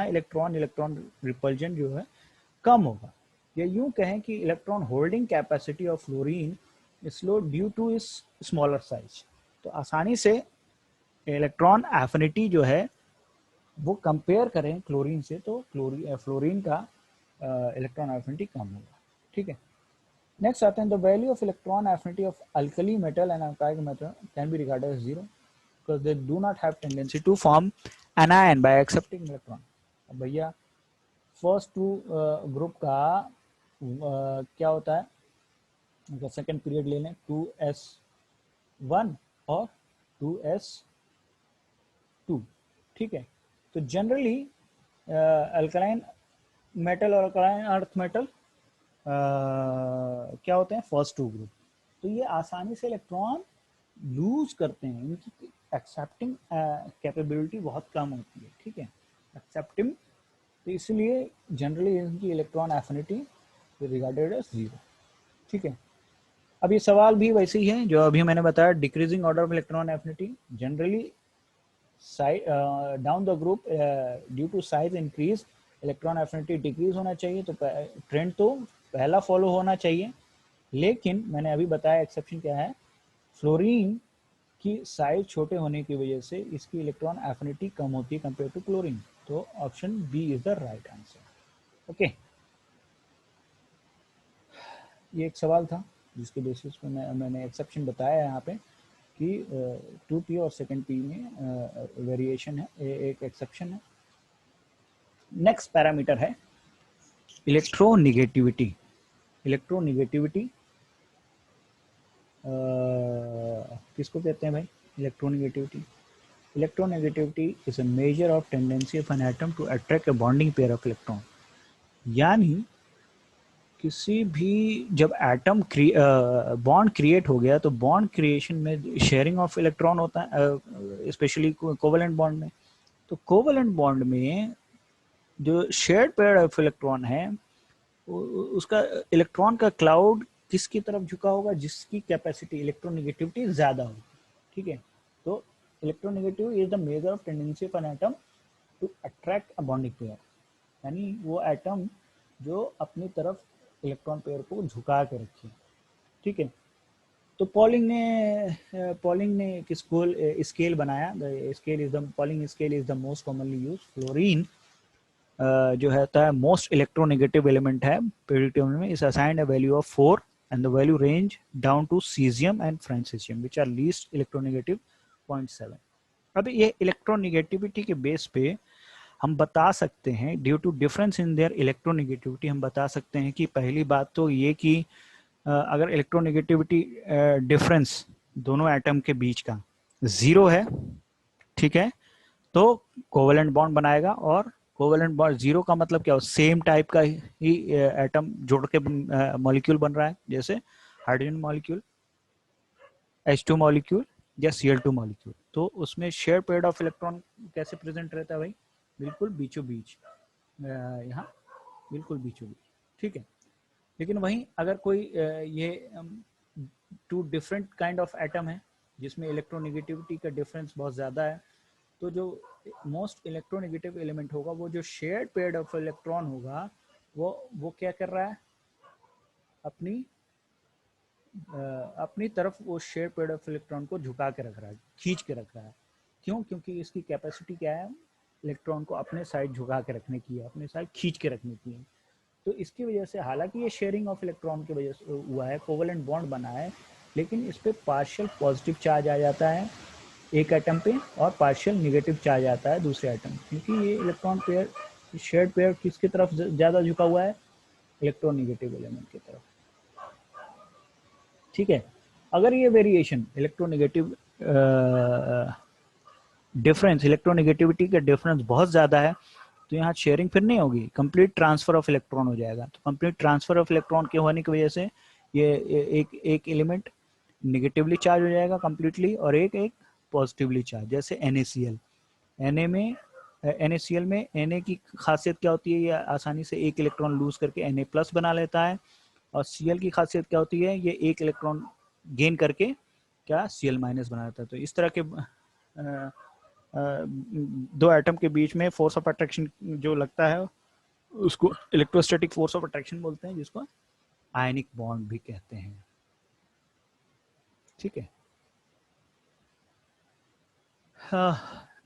इलेक्ट्रॉन इलेक्ट्रॉन रिपल्शन जो है कम होगा। या यूं कहें कि electron holding capacity of fluorine is low due to इस स्मॉलर साइज। तो आसानी से इलेक्ट्रॉन एफिनिटी जो है वो कंपेयर करें क्लोरीन से, तो फ्लोरीन का इलेक्ट्रॉन एफिनिटी कम होगा, ठीक है। नेक्स्ट आते हैं, the value of electron affinity of alkali metal and alkyl metal can be regarded as zero because they do not have tendency to form anion by accepting electron. अब भैया फर्स्ट टू ग्रुप का क्या होता है, अगर सेकेंड पीरियड ले लें 2s1 और 2s2, ठीक है। तो जनरली अल्कलाइन मेटल और अल्कलाइन अर्थ मेटल क्या होते हैं, फर्स्ट टू ग्रुप। तो ये आसानी से इलेक्ट्रॉन लूज करते हैं, इनकी एक्सेप्टिंग कैपेबिलिटी बहुत कम होती है, ठीक है, एक्सेप्टिंग। तो इसलिए जनरली इनकी electron affinity regarded as zero, ठीक है। अब ये सवाल भी वैसे ही है जो अभी मैंने बताया, decreasing order of electron affinity generally down the group due to size increase electron affinity decrease होना चाहिए। तो ट्रेंड तो पहला फॉलो होना चाहिए, लेकिन मैंने अभी बताया एक्सेप्शन क्या है, फ्लोरीन की साइज छोटे होने की वजह से इसकी इलेक्ट्रॉन एफिनिटी कम होती है कंपेयर टू क्लोरीन। तो option B is the right answer. Okay, ये एक सवाल था जिसके बेसिस पे मैंने एक्सेप्शन बताया यहाँ पे कि 2p और सेकंड p में वेरिएशन है, एक एक्सेप्शन है। नेक्स्ट पैरामीटर है इलेक्ट्रोनिगेटिविटी। इलेक्ट्रोनिगेटिविटी किसको कहते हैं भाई electronegativity? Electronegativity is a measure of tendency of an atom to attract a bonding pair of electron. यानी किसी भी जब एटम बॉन्ड क्रिएट हो गया तो बॉन्ड क्रिएशन में शेयरिंग ऑफ इलेक्ट्रॉन होता है, स्पेशली कोवेलेंट बॉन्ड में। तो कोवेलेंट बॉन्ड में जो शेयर्ड पेयर ऑफ इलेक्ट्रॉन है उसका इलेक्ट्रॉन का क्लाउड किसकी तरफ झुका होगा? जिसकी कैपेसिटी इलेक्ट्रोनेगेटिविटी ज्यादा होगी। ठीक है, तो electronegative is the measure of tendency of an atom to attract a bonding pair, यानी वो एटम जो अपनी तरफ इलेक्ट्रॉन पेयर को झुका के रखे। ठीक है, तो पॉलिंग ने एक स्केल बनाया। Pauling scale is the most commonly use. Fluorine जो है मोस्ट इलेक्ट्रोनेगेटिव एलिमेंट है पीरियोडिक टेबल में, is assigned a value of 4 and the value range down to caesium and francium which are least electronegative 0.7। अब ये इलेक्ट्रोनेगेटिविटी के बेस पे हम बता सकते हैं due to difference in their electronegativity, हम बता सकते हैं कि पहली बात तो ये कि अगर इलेक्ट्रोनेगेटिविटी डिफरेंस दोनों एटम के बीच का 0 है, ठीक है, तो कोवेलेंट बॉन्ड बनाएगा। और कोवेलेंट बॉन्ड 0 का मतलब क्या हो? सेम टाइप का ही एटम जोड़ के मॉलिक्यूल बन रहा है, जैसे हाइड्रोजन मॉलिक्यूल, H2 मॉलिक्यूल या Cl2 मॉलिक्यूल। तो उसमें शेयर पेयर ऑफ इलेक्ट्रॉन कैसे प्रेजेंट रहता है भाई? बिल्कुल बीचों बीच, यहाँ बिल्कुल बीचों बीच। ठीक है, लेकिन वहीं अगर कोई ये two different kind of atom है जिसमें इलेक्ट्रोनेगेटिविटी का डिफरेंस बहुत ज़्यादा है, तो जो मोस्ट इलेक्ट्रोनेगेटिव एलिमेंट होगा वो जो शेयर्ड पेयर ऑफ इलेक्ट्रॉन होगा वो क्या कर रहा है? अपनी तरफ वो शेयर पेयर ऑफ इलेक्ट्रॉन को झुका के रख रहा है, खींच के रख रहा है। क्यों? क्योंकि इसकी कैपेसिटी क्या है? इलेक्ट्रॉन को अपने साइड झुका के रखने की है, अपने साइड खींच के रखने की है। तो इसकी वजह से हालांकि ये शेयरिंग ऑफ इलेक्ट्रॉन की वजह से हुआ है, कोवेलेंट बॉन्ड बना है, लेकिन इस पर पार्शियल पॉजिटिव चार्ज आ जाता है एक एटम पे और पार्शियल निगेटिव चार्ज आता है दूसरे एटम, क्योंकि ये इलेक्ट्रॉन पेयर शेयर्ड पेयर किसकी तरफ ज़्यादा झुका हुआ है? इलेक्ट्रोनेगेटिव एलिमेंट की तरफ। ठीक है, अगर ये वेरिएशन इलेक्ट्रोनेगेटिव डिफरेंस, इलेक्ट्रोनेगेटिविटी का डिफरेंस बहुत ज़्यादा है तो यहाँ शेयरिंग फिर नहीं होगी, कंप्लीट ट्रांसफर ऑफ इलेक्ट्रॉन हो जाएगा। तो कंप्लीट ट्रांसफर ऑफ इलेक्ट्रॉन के होने की वजह से ये एक एलिमेंट निगेटिवली चार्ज हो जाएगा कंप्लीटली और एक पॉजिटिवली चार्ज, जैसे NaCl। NaCl में Na की खासियत क्या होती है? ये आसानी से एक इलेक्ट्रॉन लूज करके Na+ बना लेता है। और Cl की खासियत क्या होती है? ये एक इलेक्ट्रॉन गेन करके क्या Cl- बना लेता है। तो इस तरह के दो एटम के बीच में फोर्स ऑफ अट्रैक्शन जो लगता है उसको इलेक्ट्रोस्टैटिक फोर्स ऑफ अट्रैक्शन बोलते हैं, जिसको आयनिक बॉन्ड भी कहते हैं। ठीक है,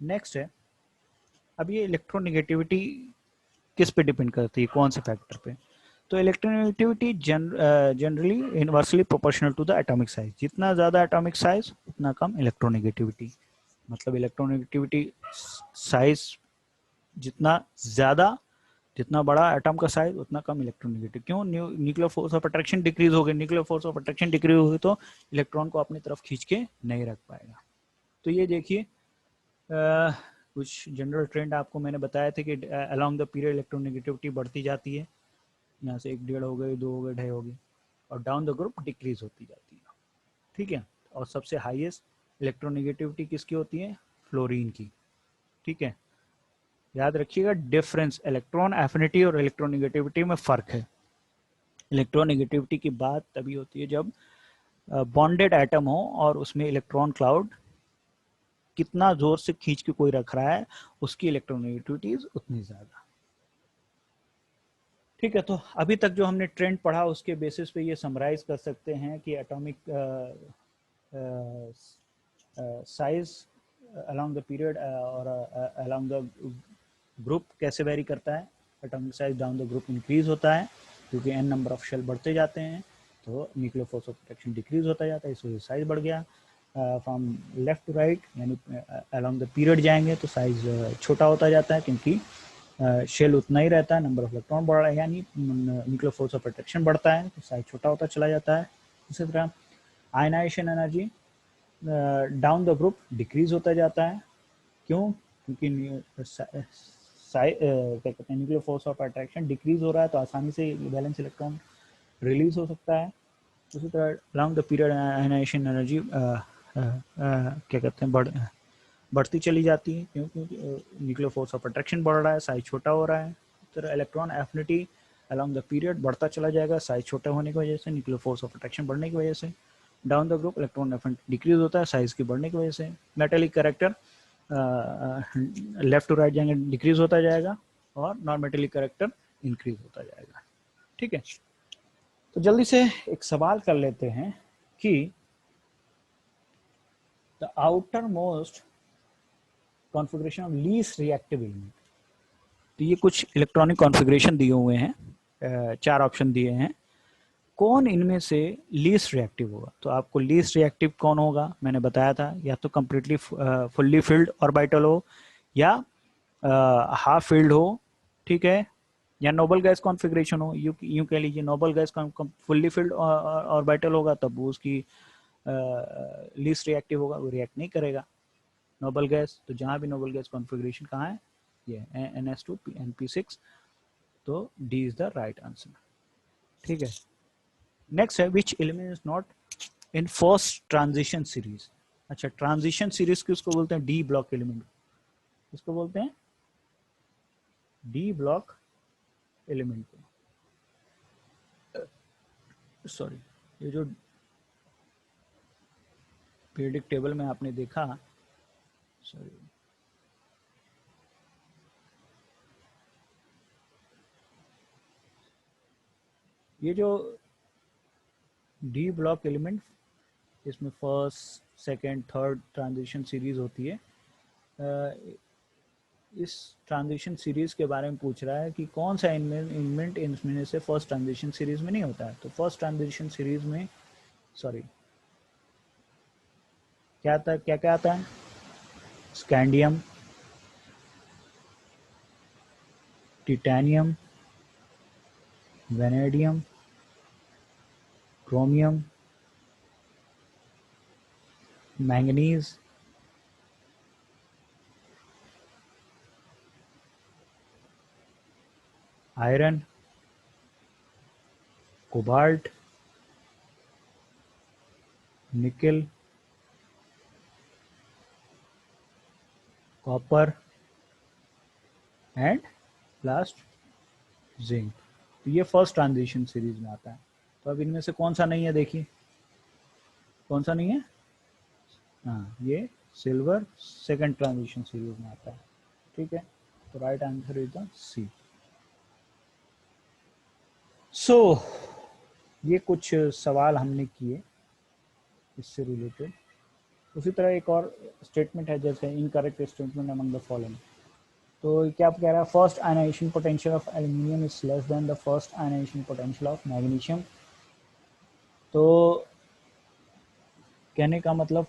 नेक्स्ट है, अब ये इलेक्ट्रोनेगेटिविटी किस पे डिपेंड करती है, कौन से फैक्टर पे? तो electronegativity generally inversely proportional to the atomic size. जितना ज़्यादा एटॉमिक साइज उतना कम इलेक्ट्रोनेगेटिविटी। मतलब इलेक्ट्रोनेगेटिविटी साइज जितना ज़्यादा, जितना बड़ा एटम का साइज उतना कम इलेक्ट्रोनेगेटिव। क्यों? Nuclear force of attraction decrease हो गई। Nuclear force of attraction decrease होगी तो इलेक्ट्रॉन को अपनी तरफ खींच के नहीं रख पाएगा। तो ये देखिए कुछ जनरल ट्रेंड आपको मैंने बताया था कि अलोंग द पीरियड इलेक्ट्रोनेगेटिविटी बढ़ती जाती है, यहाँ से 1, 1.5 हो गई, 2 हो गई, 2.5 हो गई, और डाउन द ग्रुप डिक्रीज होती जाती है। ठीक है, और सबसे हाईएस्ट इलेक्ट्रोनेगेटिविटी किसकी होती है? फ्लोरीन की। ठीक है, याद रखिएगा डिफरेंस इलेक्ट्रॉन एफिनिटी और इलेक्ट्रोनेगेटिविटी में फ़र्क है। इलेक्ट्रोनेगेटिविटी की बात तभी होती है जब बॉन्डेड एटम हो और उसमें इलेक्ट्रॉन क्लाउड कितना जोर से खींच के कोई रख रहा है, उसकी इलेक्ट्रोनेगेटिविटी उतनी ज़्यादा। ठीक है, तो अभी तक जो हमने ट्रेंड पढ़ा उसके बेसिस पे ये समराइज कर सकते हैं कि atomic size along the period और अलोंग द ग्रुप कैसे वेरी करता है। Atomic size down the group increase होता है क्योंकि एन नंबर ऑफ शेल बढ़ते जाते हैं, तो nuclear force of protection decrease होता जाता है, इस वजह से साइज बढ़ गया। फ्रॉम लेफ्ट टू राइट यानी अलोंग द पीरियड जाएंगे तो साइज छोटा होता जाता है क्योंकि शेल उतना ही रहता है, नंबर ऑफ इलेक्ट्रॉन बढ़ रहा है यानी न्यूक्लियर फोर्स ऑफ प्रोटेक्शन बढ़ता है, तो साइज छोटा होता चला जाता है। इसी तरह ionization energy down the group decrease होता जाता है। क्यों? क्योंकि क्या कहते हैं, nuclear force of attraction decrease हो रहा है तो आसानी से वैलेंस इलेक्ट्रॉन रिलीज हो सकता है। उसी तरह along the period ionization energy क्या कहते हैं बढ़ती चली जाती है, क्योंकि न्यूक्लियर फोर्स ऑफ अट्रैक्शन बढ़ रहा है, साइज छोटा हो रहा है। इस तरह electron affinity along the period बढ़ता चला जाएगा, साइज छोटा होने की वजह से, न्यूक्लियर फोर्स ऑफ अट्रैक्शन बढ़ने की वजह से। Down the group electron affinity decrease होता है साइज की बढ़ने की वजह से। Metallic character left to right जाएंगे डिक्रीज होता जाएगा और नॉन मेटेलिक कैरेक्टर इंक्रीज होता जाएगा। ठीक है, तो जल्दी से एक सवाल कर लेते हैं कि the outer most configuration of least reactive element. तो ये कुछ इलेक्ट्रॉनिक कॉन्फ़िगरेशन दिए हुए हैं, 4 ऑप्शन दिए हैं, कौन इनमें से लीस्ट रिएक्टिव होगा। तो आपको लीस्ट रिएक्टिव कौन होगा मैंने बताया था, या तो कंप्लीटली फुल्ली फिल्ड ऑर्बिटल हो या हाफ फिल्ड हो, ठीक है, या नोबल गैस कॉन्फ़िगरेशन हो। यूं कह लीजिए noble gas fully filled orbital होगा तब वो उसकी लीस्ट रिएक्टिव होगा, वो रिएक्ट नहीं करेगा नोबल गैस। तो जहां भी नोबल गैस कॉन्फ़िगरेशन कहाँ है, ये NS2 NP6, तो D is the right answer. ठीक है, नेक्स्ट है which element is not in first transition series. अच्छा, ट्रांजिशन सीरीज किसको बोलते हैं? डी ब्लॉक एलिमेंट किसको बोलते हैं? डी ब्लॉक एलिमेंट को। सॉरी, ये जो पीरियडिक टेबल में आपने देखा, सॉरी, ये जो डी ब्लॉक एलिमेंट, इसमें first second third transition series होती है। इस ट्रांजिशन सीरीज के बारे में पूछ रहा है कि कौन सा एलिमेंट इनमें से फर्स्ट ट्रांजिशन सीरीज में नहीं होता है। तो फर्स्ट ट्रांजिशन सीरीज में, सॉरी, क्या आता है, क्या क्या आता है? Scandium, titanium, vanadium, chromium, manganese, iron, cobalt, निकल, कॉपर एंड लास्ट जिंक। तो ये फर्स्ट ट्रांजिशन सीरीज में आता है। तो अब इनमें से कौन सा नहीं है, देखिए कौन सा नहीं है। हाँ, ये सिल्वर सेकंड ट्रांजिशन सीरीज में आता है। ठीक है, तो राइट आंसर इज द सी। सो ये कुछ सवाल हमने किए इससे रिलेटेड। उसी तरह एक और स्टेटमेंट है, जैसे incorrect statement among the following. तो क्या कह रहा है? First ionization potential of aluminium is less than the first ionization potential of magnesium. तो कहने का मतलब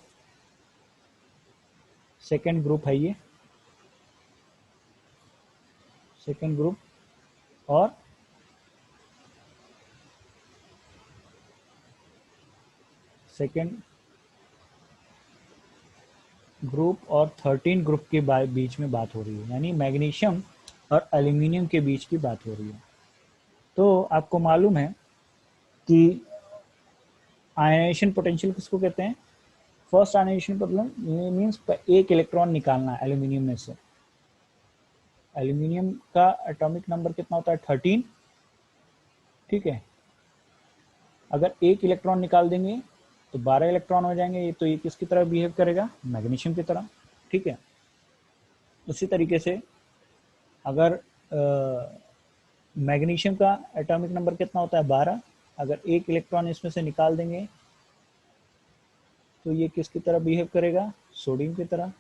सेकेंड ग्रुप है, ये सेकेंड ग्रुप, और सेकेंड ग्रुप और 13 ग्रुप के बीच में बात हो रही है, यानी मैग्नीशियम और एल्यूमिनियम के बीच की बात हो रही है। तो आपको मालूम है कि आयनाइजेशन पोटेंशियल किसको कहते हैं? फर्स्ट आयनाइजेशन पोटेंशियल मींस एक इलेक्ट्रॉन निकालना एल्यूमिनियम में से। एल्यूमिनियम का एटॉमिक नंबर कितना होता है? 13। ठीक है, अगर एक इलेक्ट्रॉन निकाल देंगे तो 12 इलेक्ट्रॉन हो जाएंगे। तो ये किसकी तरह बिहेव करेगा? मैग्नीशियम की तरह। ठीक है, उसी तरीके से अगर मैग्नीशियम का एटॉमिक नंबर कितना होता है 12। अगर एक इलेक्ट्रॉन इसमें से निकाल देंगे तो ये किसकी तरह बिहेव करेगा, सोडियम की तरह।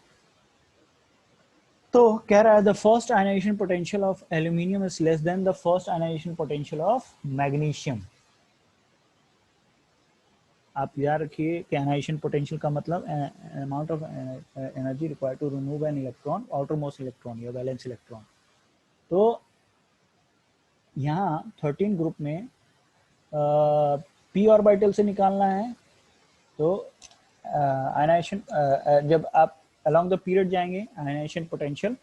तो कह रहा है the first ionization potential of aluminium is less than the first ionization potential of magnesium. आप याद रखिए कि आयनाइजेशन पोटेंशियल का मतलब amount of energy required to remove an electron, outermost electron या वैलेंस इलेक्ट्रॉन। तो यहाँ 13 ग्रुप में पी ऑर्बिटल से निकालना है। तो आयनाइजेशन जब आप अलोंग द पीरियड जाएंगे आयनाइजेशन पोटेंशियल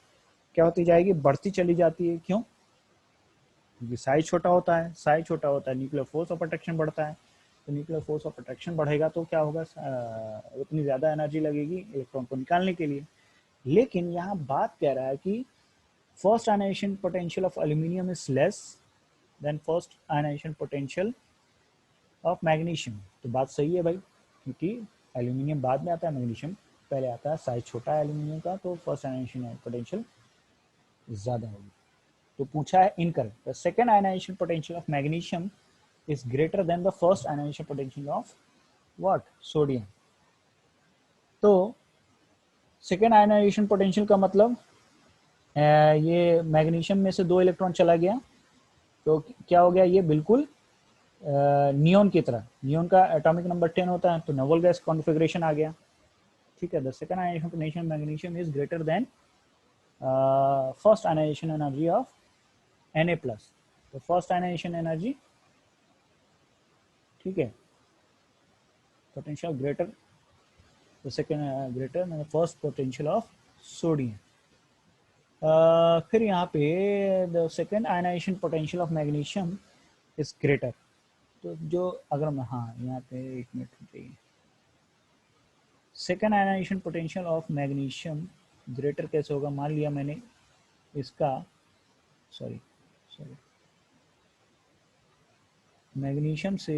क्या होती जाएगी, बढ़ती चली जाती है। क्यों? क्योंकि साइज छोटा होता है, साइज छोटा होता है न्यूक्लियर फोर्स ऑफ अट्रैक्शन बढ़ता है। तो न्यूक्लियर फोर्स ऑफ अट्रैक्शन बढ़ेगा तो क्या होगा, उतनी ज़्यादा एनर्जी लगेगी इलेक्ट्रॉन को निकालने के लिए। लेकिन यहाँ बात कह रहा है कि first ionization potential of aluminium is less than first ionization potential of magnesium. तो बात सही है भाई, क्योंकि एल्यूमिनियम बाद में आता है, मैग्नीशियम पहले आता है। साइज छोटा है एल्यूमिनियम का तो फर्स्ट आयनाइजेशन पोटेंशियल ज़्यादा होगी। तो पूछा है incorrect. The second ionization potential of magnesium is greater than the first ionization potential of what, sodium. तो सेकेंड आयनाइजेशन पोटेंशियल का मतलब ये मैग्नीशियम में से 2 इलेक्ट्रॉन चला गया तो क्या हो गया, ये बिल्कुल नियोन की तरह। नियोन का एटॉमिक नंबर 10 होता है तो नोबल गैस कॉन्फ़िगरेशन आ गया। ठीक है, the second ionization potential magnesium is greater than first ionization energy of Na+। तो फर्स्ट आयनाइजेशन एनर्जी, ठीक है, potential greater, the second greater than first potential of sodium. फिर यहाँ पे the second ionization potential of magnesium is greater. तो जो अगर मैं, हाँ यहाँ पे एक मिनट चाहिए, second ionization potential of magnesium greater कैसे होगा। मान लिया मैंने इसका सॉरी मैग्नीशियम से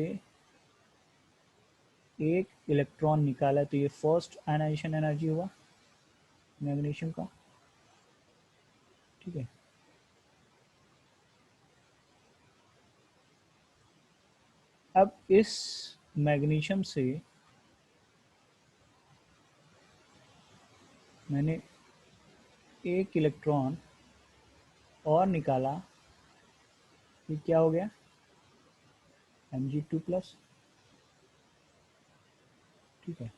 एक इलेक्ट्रॉन निकाला तो ये फर्स्ट आयनाइजेशन एनर्जी हुआ मैग्नीशियम का। ठीक है, अब इस मैग्नीशियम से मैंने एक इलेक्ट्रॉन और निकाला, ये क्या हो गया, Mg2+। ठीक है,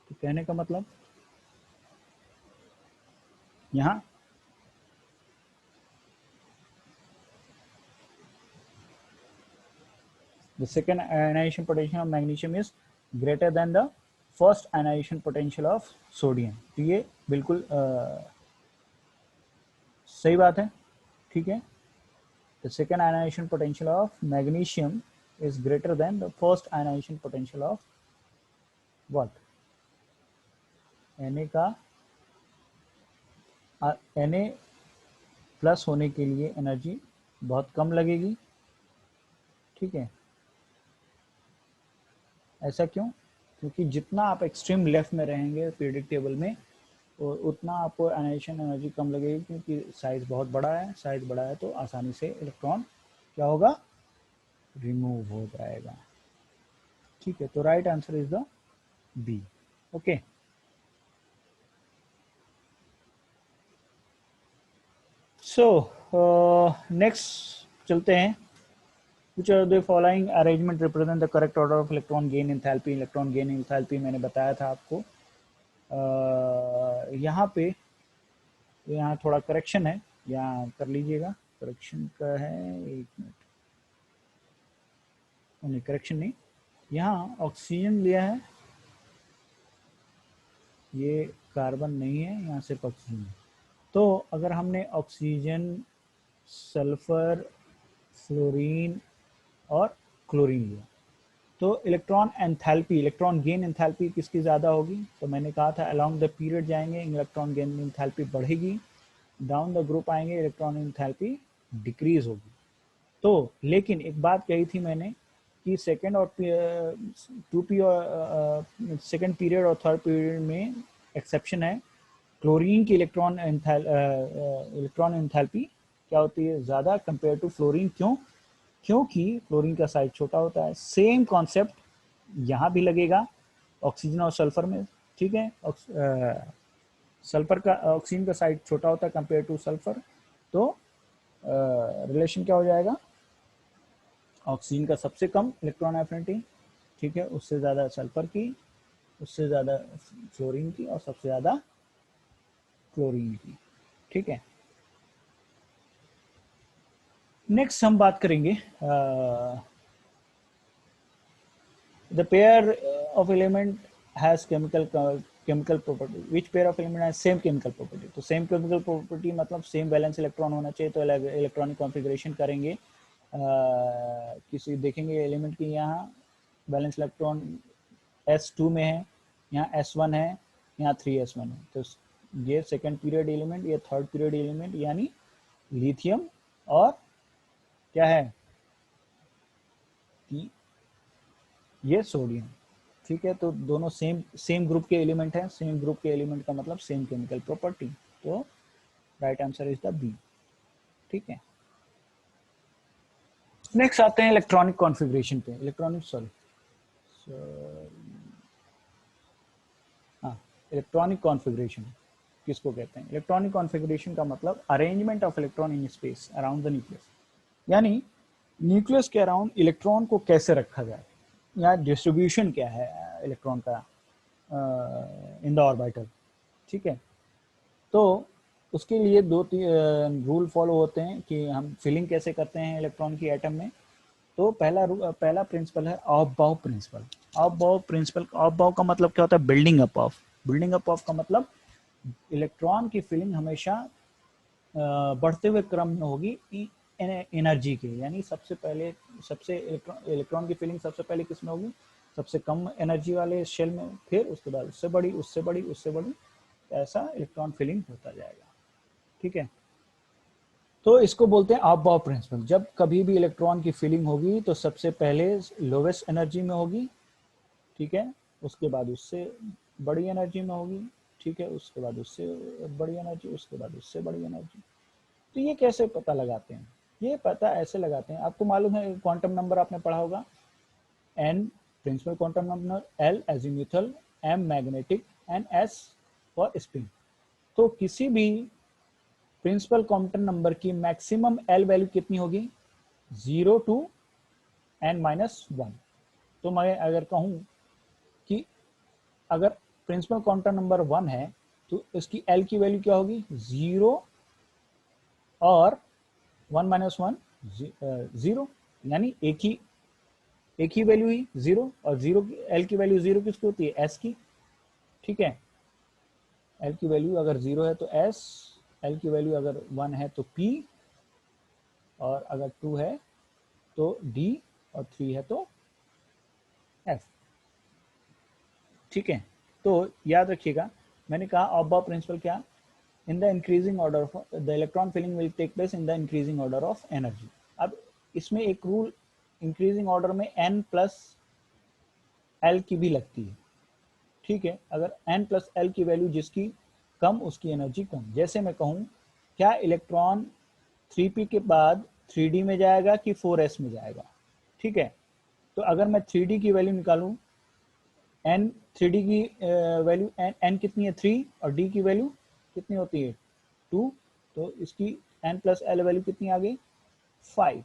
तो कहने का मतलब यहाँ the second ionization potential of magnesium is greater than the first ionization potential of sodium। तो ये बिल्कुल सही बात है। ठीक है, the second ionization potential of magnesium is greater than the first ionization potential of what, Na का Na+ होने के लिए एनर्जी बहुत कम लगेगी। ठीक है, ऐसा क्यों? क्योंकि जितना आप एक्सट्रीम लेफ्ट में रहेंगे पीरियडिक टेबल में और उतना आपको आयनाइजेशन एनर्जी कम लगेगी, क्योंकि साइज बहुत बड़ा है। साइज बड़ा है तो आसानी से इलेक्ट्रॉन क्या होगा, रिमूव हो जाएगा। ठीक है, तो right answer is the B. Okay, so next चलते हैं। Which of the following arrangement represent the correct order of electron gain enthalpy? Electron gain enthalpy मैंने बताया था आपको। यहाँ पे यहाँ थोड़ा करेक्शन है, यहाँ कर लीजिएगा। करेक्शन का है, एक मिनट, नहीं करेक्शन नहीं, यहाँ ऑक्सीजन लिया है, ये कार्बन नहीं है, यहाँ सिर्फ ऑक्सीजन है। तो अगर हमने ऑक्सीजन, सल्फर, फ्लोरीन और क्लोरीन लिया तो electron enthalpy, electron gain enthalpy किसकी ज़्यादा होगी? तो मैंने कहा था अलोंग द पीरियड जाएंगे इलेक्ट्रॉन गेन एंथैल्पी बढ़ेगी, डाउन द ग्रुप आएंगे इलेक्ट्रॉन एंथैल्पी डिक्रीज होगी। तो लेकिन एक बात कही थी मैंने कि सेकेंड और सेकेंड पीरियड और थर्ड पीरियड में एक्सेप्शन है। क्लोरीन की इलेक्ट्रॉन एंथैल्पी क्या होती है, ज़्यादा कंपेयर टू फ्लोरीन। क्यों? क्योंकि क्लोरीन का साइज छोटा होता है। सेम कॉन्सेप्ट यहाँ भी लगेगा ऑक्सीजन और सल्फर में, ठीक है। सल्फर का ऑक्सीजन का साइज छोटा होता है कंपेयर टू सल्फर, तो रिलेशन क्या हो जाएगा, ऑक्सीजन का सबसे कम इलेक्ट्रॉन एफिनिटी, ठीक है, उससे ज़्यादा सल्फर की, उससे ज़्यादा फ्लोरीन की, और सबसे ज़्यादा क्लोरीन की, ठीक है। नेक्स्ट हम बात करेंगे the pair of element has chemical property, which pair of element has same chemical property. तो सेम केमिकल प्रॉपर्टी मतलब सेम वैलेंस इलेक्ट्रॉन होना चाहिए। तो इलेक्ट्रॉनिक कॉन्फ़िगरेशन करेंगे, किसी देखेंगे एलिमेंट की यहाँ वैलेंस इलेक्ट्रॉन S2 में है, यहाँ S1 है, यहाँ 3S1 है। तो ये सेकंड पीरियड एलिमेंट, ये थर्ड पीरियड एलिमेंट, यानी लिथियम और क्या है कि ये सोडियम, ठीक है। तो दोनों सेम सेम ग्रुप के एलिमेंट हैं। सेम ग्रुप के एलिमेंट का मतलब सेम केमिकल प्रॉपर्टी। तो right answer is the B, ठीक है। नेक्स्ट आते हैं इलेक्ट्रॉनिक कॉन्फ़िगरेशन पे। इलेक्ट्रॉनिक सॉरी हाँ, इलेक्ट्रॉनिक कॉन्फ़िगरेशन किसको कहते हैं? इलेक्ट्रॉनिक कॉन्फ़िगरेशन का मतलब arrangement of electron in space around the nucleus, यानी न्यूक्लियस के अराउंड इलेक्ट्रॉन को कैसे रखा जाए, या डिस्ट्रीब्यूशन क्या है इलेक्ट्रॉन का इन द ऑर्बिटल, ठीक है। तो उसके लिए दो रूल फॉलो होते हैं कि हम फिलिंग कैसे करते हैं इलेक्ट्रॉन की एटम में। तो पहला प्रिंसिपल है ऑफ बाउ प्रिंसिपल। ऑफ बाउ का मतलब क्या होता है? Building up of. Building up of का मतलब इलेक्ट्रॉन की फिलिंग हमेशा बढ़ते हुए क्रम में होगी एनर्जी के, यानी सबसे पहले सबसे इलेक्ट्रॉन की फिलिंग सबसे पहले किस में होगी? सबसे कम एनर्जी वाले शेल में, फिर उसके बाद उससे बड़ी, उससे बड़ी, उससे बड़ी, ऐसा इलेक्ट्रॉन फिलिंग होता जाएगा, ठीक है। तो इसको बोलते हैं ऑफ बाउ प्रिंसिपल। जब कभी भी इलेक्ट्रॉन की फिलिंग होगी तो सबसे पहले लोवेस्ट एनर्जी में होगी, ठीक है, उसके बाद उससे बड़ी एनर्जी में होगी, ठीक है, उसके बाद उससे बड़ी एनर्जी, उसके बाद उससे बड़ी एनर्जी। तो ये कैसे पता लगाते हैं? ये पता ऐसे लगाते हैं, आपको मालूम है क्वांटम नंबर आपने पढ़ा होगा, n principal quantum number, l azimuthal, m magnetic and s for spin. तो किसी भी प्रिंसिपल क्वांटम नंबर की मैक्सिमम l वैल्यू कितनी होगी? 0 टू n-1। तो मैं अगर कहूं कि अगर प्रिंसिपल क्वांटम नंबर 1 है तो इसकी l की वैल्यू क्या होगी? 0 और 1-1 0, यानी एक ही वैल्यू ही 0, और 0 l की वैल्यू 0 किसकी होती है? s की, ठीक है। l की वैल्यू अगर 0 है तो s, l की वैल्यू अगर 1 है तो p, और अगर 2 है तो d, और 3 है तो f, ठीक है। तो याद रखिएगा, मैंने कहा ऑफ बाउ प्रिंसिपल क्या? In the increasing order of the electron filling will take place in the increasing order of energy. अब इसमें एक रूल इंक्रीजिंग ऑर्डर में n प्लस l की भी लगती है, ठीक है। अगर n प्लस l की वैल्यू जिसकी कम उसकी एनर्जी कम। जैसे मैं कहूँ क्या इलेक्ट्रॉन 3p के बाद 3d में जाएगा कि 4s में जाएगा, ठीक है। तो अगर मैं 3d की वैल्यू निकालूं, n 3d की वैल्यू n कितनी है? 3, और d की वैल्यू कितनी होती है? 2। तो इसकी n प्लस l वैल्यू कितनी आ गई? 5,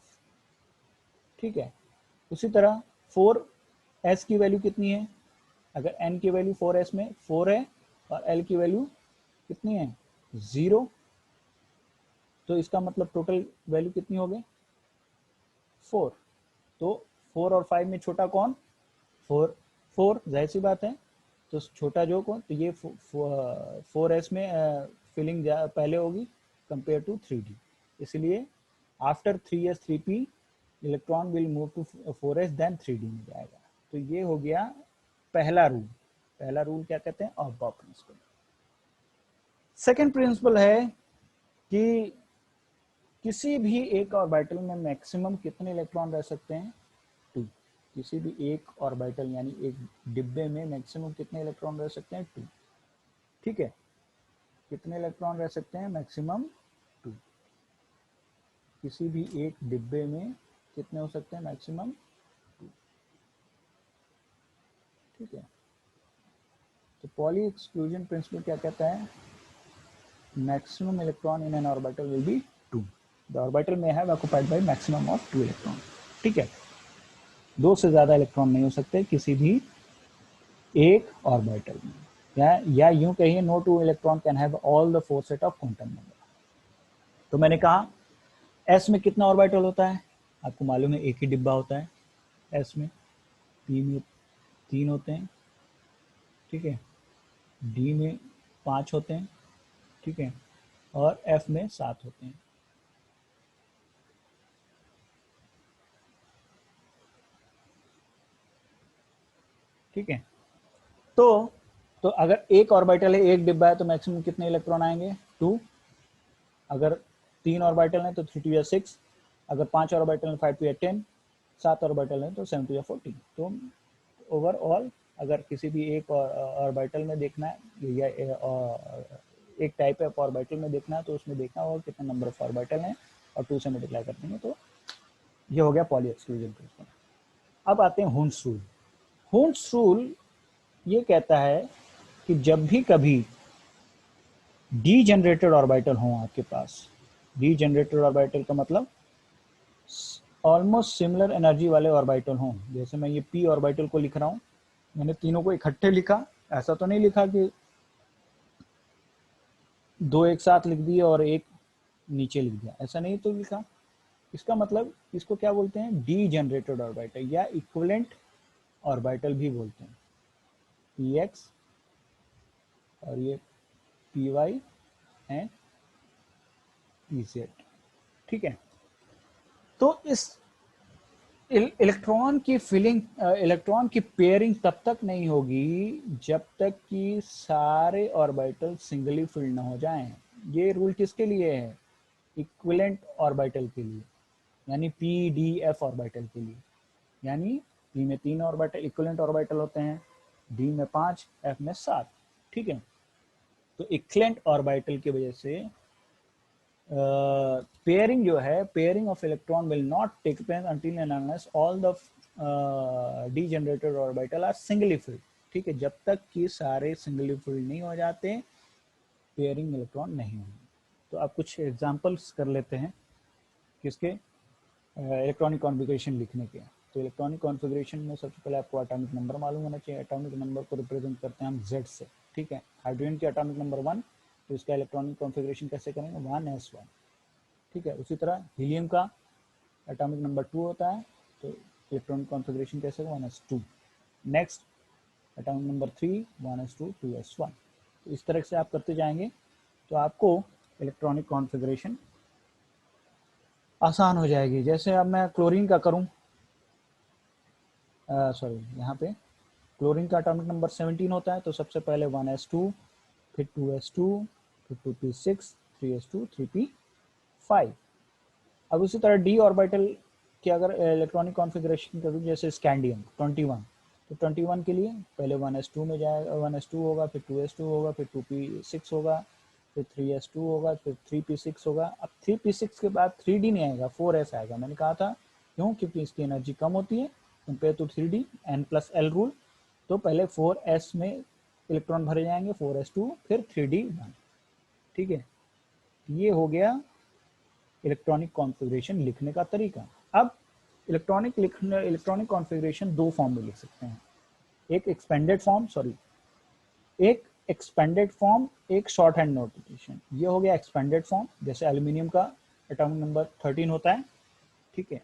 ठीक है। उसी तरह 4s की वैल्यू कितनी है? अगर n की वैल्यू 4s में 4 है और l की वैल्यू कितनी है? 0, तो इसका मतलब टोटल वैल्यू कितनी हो गई? 4। तो 4 और 5 में छोटा कौन? 4, 4 जाहिर सी बात है। तो छोटा जो कौन? तो ये 4s में फिलिंग पहले होगी कंपेयर टू 3d, इसलिए after 3s 3p electron will move to 4s then 3d में जाएगा। तो ये हो गया पहला रूल। पहला रूल क्या कहते हैं? ऑफ बाउ प्रिंसिपल। सेकेंड प्रिंसिपल है कि किसी भी एक ऑर्बिटल में मैक्सिमम कितने इलेक्ट्रॉन रह सकते हैं? 2। किसी भी एक ऑर्बिटल यानी एक डिब्बे में मैक्सिमम कितने इलेक्ट्रॉन रह सकते हैं? 2, ठीक है। कितने इलेक्ट्रॉन रह सकते हैं? मैक्सिमम 2। किसी भी एक डिब्बे में कितने हो सकते हैं? मैक्सिमम 2। ठीक है, तो पॉली एक्सक्लूजन प्रिंसिपल क्या कहता है? Maximum electron in an orbital will be 2। The orbital में have occupied by maximum of 2 electron. ठीक है, 2 से ज्यादा इलेक्ट्रॉन नहीं हो सकते किसी भी एक ऑर्बिटल में, या यूं कहिए no 2 electron can have all the 4 set of quantum number. तो मैंने कहा एस में कितना ऑर्बिटल होता है? आपको मालूम है एक ही डिब्बा होता है एस में। पी में 3 होते हैं, ठीक है, डी में 5 होते हैं, ठीक है, और एफ में 7 होते हैं। ठीक है, तो अगर एक ऑर्बिटल है, एक डिब्बा है, तो मैक्सिमम कितने इलेक्ट्रॉन आएंगे? 2। अगर 3 ऑर्बिटल है तो 3 2 6। अगर 5 ऑर्बिटल है 5 2 10। 7 ऑर्बिटल है तो 7 2 14। तो ओवरऑल अगर किसी भी एक ऑर्बिटल में देखना है या एक टाइप ऑफ ऑर्बिटल में देखना है तो उसमें देखना होगा कितने नंबर ऑफ ऑर्बिटल हैं और 2 से मल्टीप्लाई करते हैं। तो ये हो गया पॉली एक्सक्लूजन प्रिंसिपल। अब आते हैं हुंस रूल। हुंस रूल ये कहता है कि जब भी कभी डी जनरेटेड ऑर्बिटल हो आपके पास, डी जनरेटेड ऑर्बिटल का मतलब ऑलमोस्ट सिमिलर एनर्जी वाले ऑर्बिटल हों, जैसे मैं ये पी ऑर्बिटल को लिख रहा हूँ, मैंने तीनों को इकट्ठे लिखा, ऐसा तो नहीं लिखा कि 2 एक साथ लिख दिए और एक नीचे लिख दिया, ऐसा नहीं तो लिखा। इसका मतलब इसको क्या बोलते हैं? डी जनरेटेड ऑर्बिटल या इक्विवेलेंट ऑर्बिटल भी बोलते हैं। पी एक्स और ये P Y and P Z. ठीक है, तो इस इलेक्ट्रॉन की फिलिंग, इलेक्ट्रॉन की पेयरिंग तब तक नहीं होगी जब तक कि सारे ऑर्बिटल सिंगली फिल्ड ना हो जाएं। ये रूल किसके लिए है? इक्विवेलेंट ऑर्बिटल के लिए, यानी पी डी एफ ऑर्बिटल के लिए। यानी पी में 3 ऑर्बिटल इक्विवेलेंट ऑर्बिटल होते हैं, डी में 5, एफ में 7। ठीक है, तो इक्विवेलेंट ऑर्बिटल की वजह से पेयरिंग जो है, pairing of electron will not take place until and unless all the degenerated orbital are singly filled. ठीक है, जब तक कि सारे सिंगली फिल्ड नहीं हो जाते पेयरिंग इलेक्ट्रॉन नहीं होंगे। तो आप कुछ एग्जांपल्स कर लेते हैं किसके? इलेक्ट्रॉनिक कॉन्फ़िगरेशन लिखने के। तो इलेक्ट्रॉनिक कॉन्फ़िगरेशन में सबसे पहले आपको एटॉमिक नंबर मालूम होना चाहिए। एटॉमिक नंबर को रिप्रेजेंट करते हैं हम Z से। ठीक है, हाइड्रोजन के एटॉमिक नंबर 1, तो इसका इलेक्ट्रॉनिक कॉन्फ़िगरेशन कैसे करेंगे? 1s1। ठीक है, उसी तरह हीलियम का एटॉमिक नंबर 2 होता है, तो इलेक्ट्रॉनिक कॉन्फ़िगरेशन कैसे? 1s2। Next atomic number 3, 1s2, 2s1। तो इस तरह से आप करते जाएंगे तो आपको इलेक्ट्रॉनिक कॉन्फ़िगरेशन आसान हो जाएगी। जैसे अब मैं क्लोरीन का करूं, सॉरी यहाँ पे क्लोरीन का एटॉमिक नंबर 17 होता है, तो सबसे पहले 1s2, फिर 2s2, फिर 2p6, 3s2, 3p5। अब उसी तरह डी ऑर्बिटल की अगर इलेक्ट्रॉनिक कॉन्फ़िगरेशन करूँ, जैसे स्कैंडियम 21, तो 21 के लिए पहले 1s2 में जाएगा, 1s2 होगा, फिर 2s2 होगा, फिर 2p6 होगा, फिर 3s2 होगा, फिर 3p6 होगा। अब 3p6 के बाद 3d नहीं आएगा, 4s आएगा। मैंने कहा था क्यों? क्योंकि इसकी एनर्जी कम होती है compare to 3d, n+l rule. तो पहले 4s में इलेक्ट्रॉन भरे जाएंगे, 4s2, फिर 3d1। ठीक है, ये हो गया इलेक्ट्रॉनिक कॉन्फ़िगरेशन लिखने का तरीका। अब इलेक्ट्रॉनिक कॉन्फ़िगरेशन 2 फॉर्म में लिख सकते हैं, एक एक्सपेंडेड फॉर्म, एक शॉर्ट हैंड नोटेशन। ये हो गया एक्सपेंडेड फॉर्म, जैसे एल्यूमिनियम का एटॉमिक नंबर 13 होता है। ठीक है,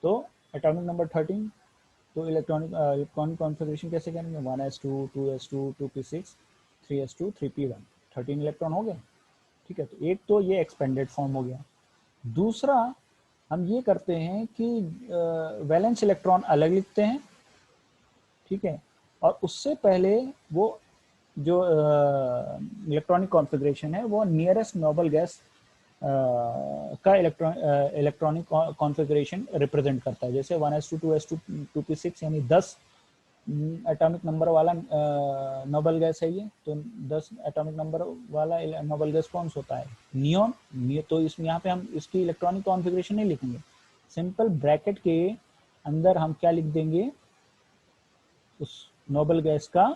तो एटॉमिक नंबर 13, तो इलेक्ट्रॉनिक कॉन्फ़िगरेशन कैसे करेंगे? 1s2, 2s2, 2p6, 3s2, 3p1, 13 electron हो गए। ठीक है, तो एक तो ये एक्सपेंडेड फॉर्म हो गया। दूसरा हम ये करते हैं कि वैलेंस इलेक्ट्रॉन अलग लिखते हैं। ठीक है, और उससे पहले वो जो इलेक्ट्रॉनिक कॉन्फ़िगरेशन है वो नियरेस्ट नोबल गैस का इलेक्ट्रॉनिक कॉन्फ़िगरेशन रिप्रेजेंट करता है। जैसे 1s2, 2s2, 2p6 यानी 10 एटॉमिक नंबर वाला नोबल गैस है ये, तो 10 एटॉमिक नंबर वाला नोबल गैस कौन सा होता है? नियॉन। तो इसमें यहाँ पे हम इसकी इलेक्ट्रॉनिक कॉन्फ़िगरेशन नहीं लिखेंगे, सिंपल ब्रैकेट के अंदर हम क्या लिख देंगे, उस नोबल गैस का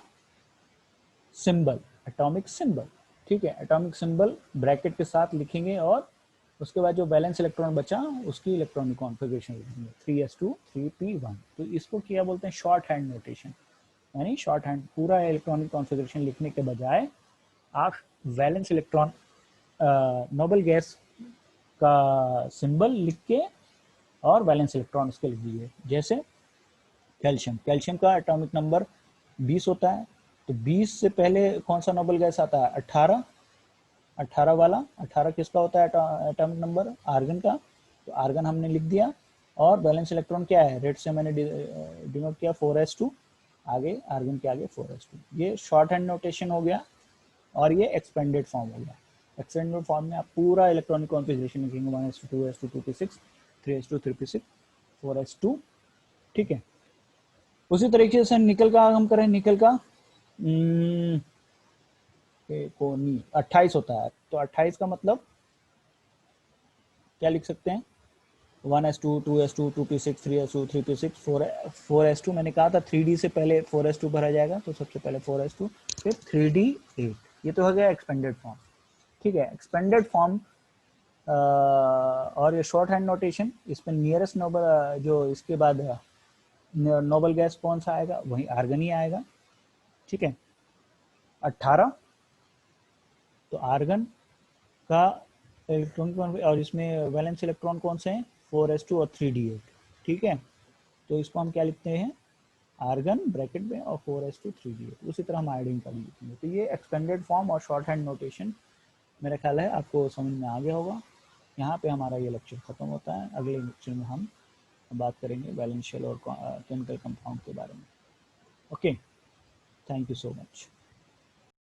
सिंबल, एटॉमिक सिंबल। ठीक है, एटॉमिक सिंबल ब्रैकेट के साथ लिखेंगे और उसके बाद जो बैलेंस इलेक्ट्रॉन बचा उसकी इलेक्ट्रॉनिक कॉन्फ़िगरेशन लिखेंगे 3s2 3p1। तो इसको क्या बोलते हैं, शॉर्ट हैंड नोटेशन। यानी शॉर्ट हैंड पूरा इलेक्ट्रॉनिक कॉन्फ़िगरेशन लिखने के बजाय आप वैलेंस इलेक्ट्रॉन नोबल गैस का सिंबल लिख के और वैलेंस इलेक्ट्रॉन उसके लिख दीजिए। जैसे कैल्शियम, कैल्शियम का एटॉमिक नंबर 20 होता है, तो 20 से पहले कौन सा नोबल गैस आता है? 18। 18 वाला, 18 किसका होता है एटॉमिक नंबर? आर्गन का। तो आर्गन हमने लिख दिया और बैलेंस इलेक्ट्रॉन क्या है, रेड से मैंने डिनोट किया 4s2, आगे आर्गन के आगे 4s2। ये शॉर्ट हैंड नोटेशन हो गया और ये एक्सपेंडेड फॉर्म हो गया। एक्सपेंडेड फॉर्म में आप पूरा इलेक्ट्रॉनिक कॉन्फ़िगरेशन लिखेंगे 1s2 2s2 2p6 3s2 3p6 4s2। ठीक है, उसी तरीके से निकल का हम करें, निकल का कोनी 28 होता है, तो 28 का मतलब क्या लिख सकते हैं? 1s2 2s2 2p6 3s2 3p6 4s2। मैंने कहा था 3d से पहले 4s2 भरा जाएगा, तो सबसे पहले 4s2 फिर 3d8। ये तो हो गया एक्सपेंडेड फॉर्म। ठीक है, एक्सपेंडेड फॉर्म और ये शॉर्ट हैंड नोटेशन, इसमें नियरेस्ट नोबल जो इसके बाद नोबल गैस कौन सा आएगा, वही आर्गन ही आएगा। ठीक है, 18 तो आर्गन का इलेक्ट्रॉन, और इसमें वैलेंस इलेक्ट्रॉन कौन से हैं? 4s2 और 3d8। ठीक है, तो इसको हम क्या लिखते हैं? आर्गन ब्रैकेट में और 4s2 3d8। उसी तरह हम आयोडीन का भी लिखेंगे। तो ये एक्सपेंडेड फॉर्म और शॉर्ट हैंड नोटेशन मेरा ख्याल है आपको समझ में आ गया होगा। यहाँ पे हमारा ये लेक्चर खत्म होता है। अगले लेक्चर में हम बात करेंगे वैलेंशियल और केमिकल कंपाउंड के बारे में। Okay, thank you so much.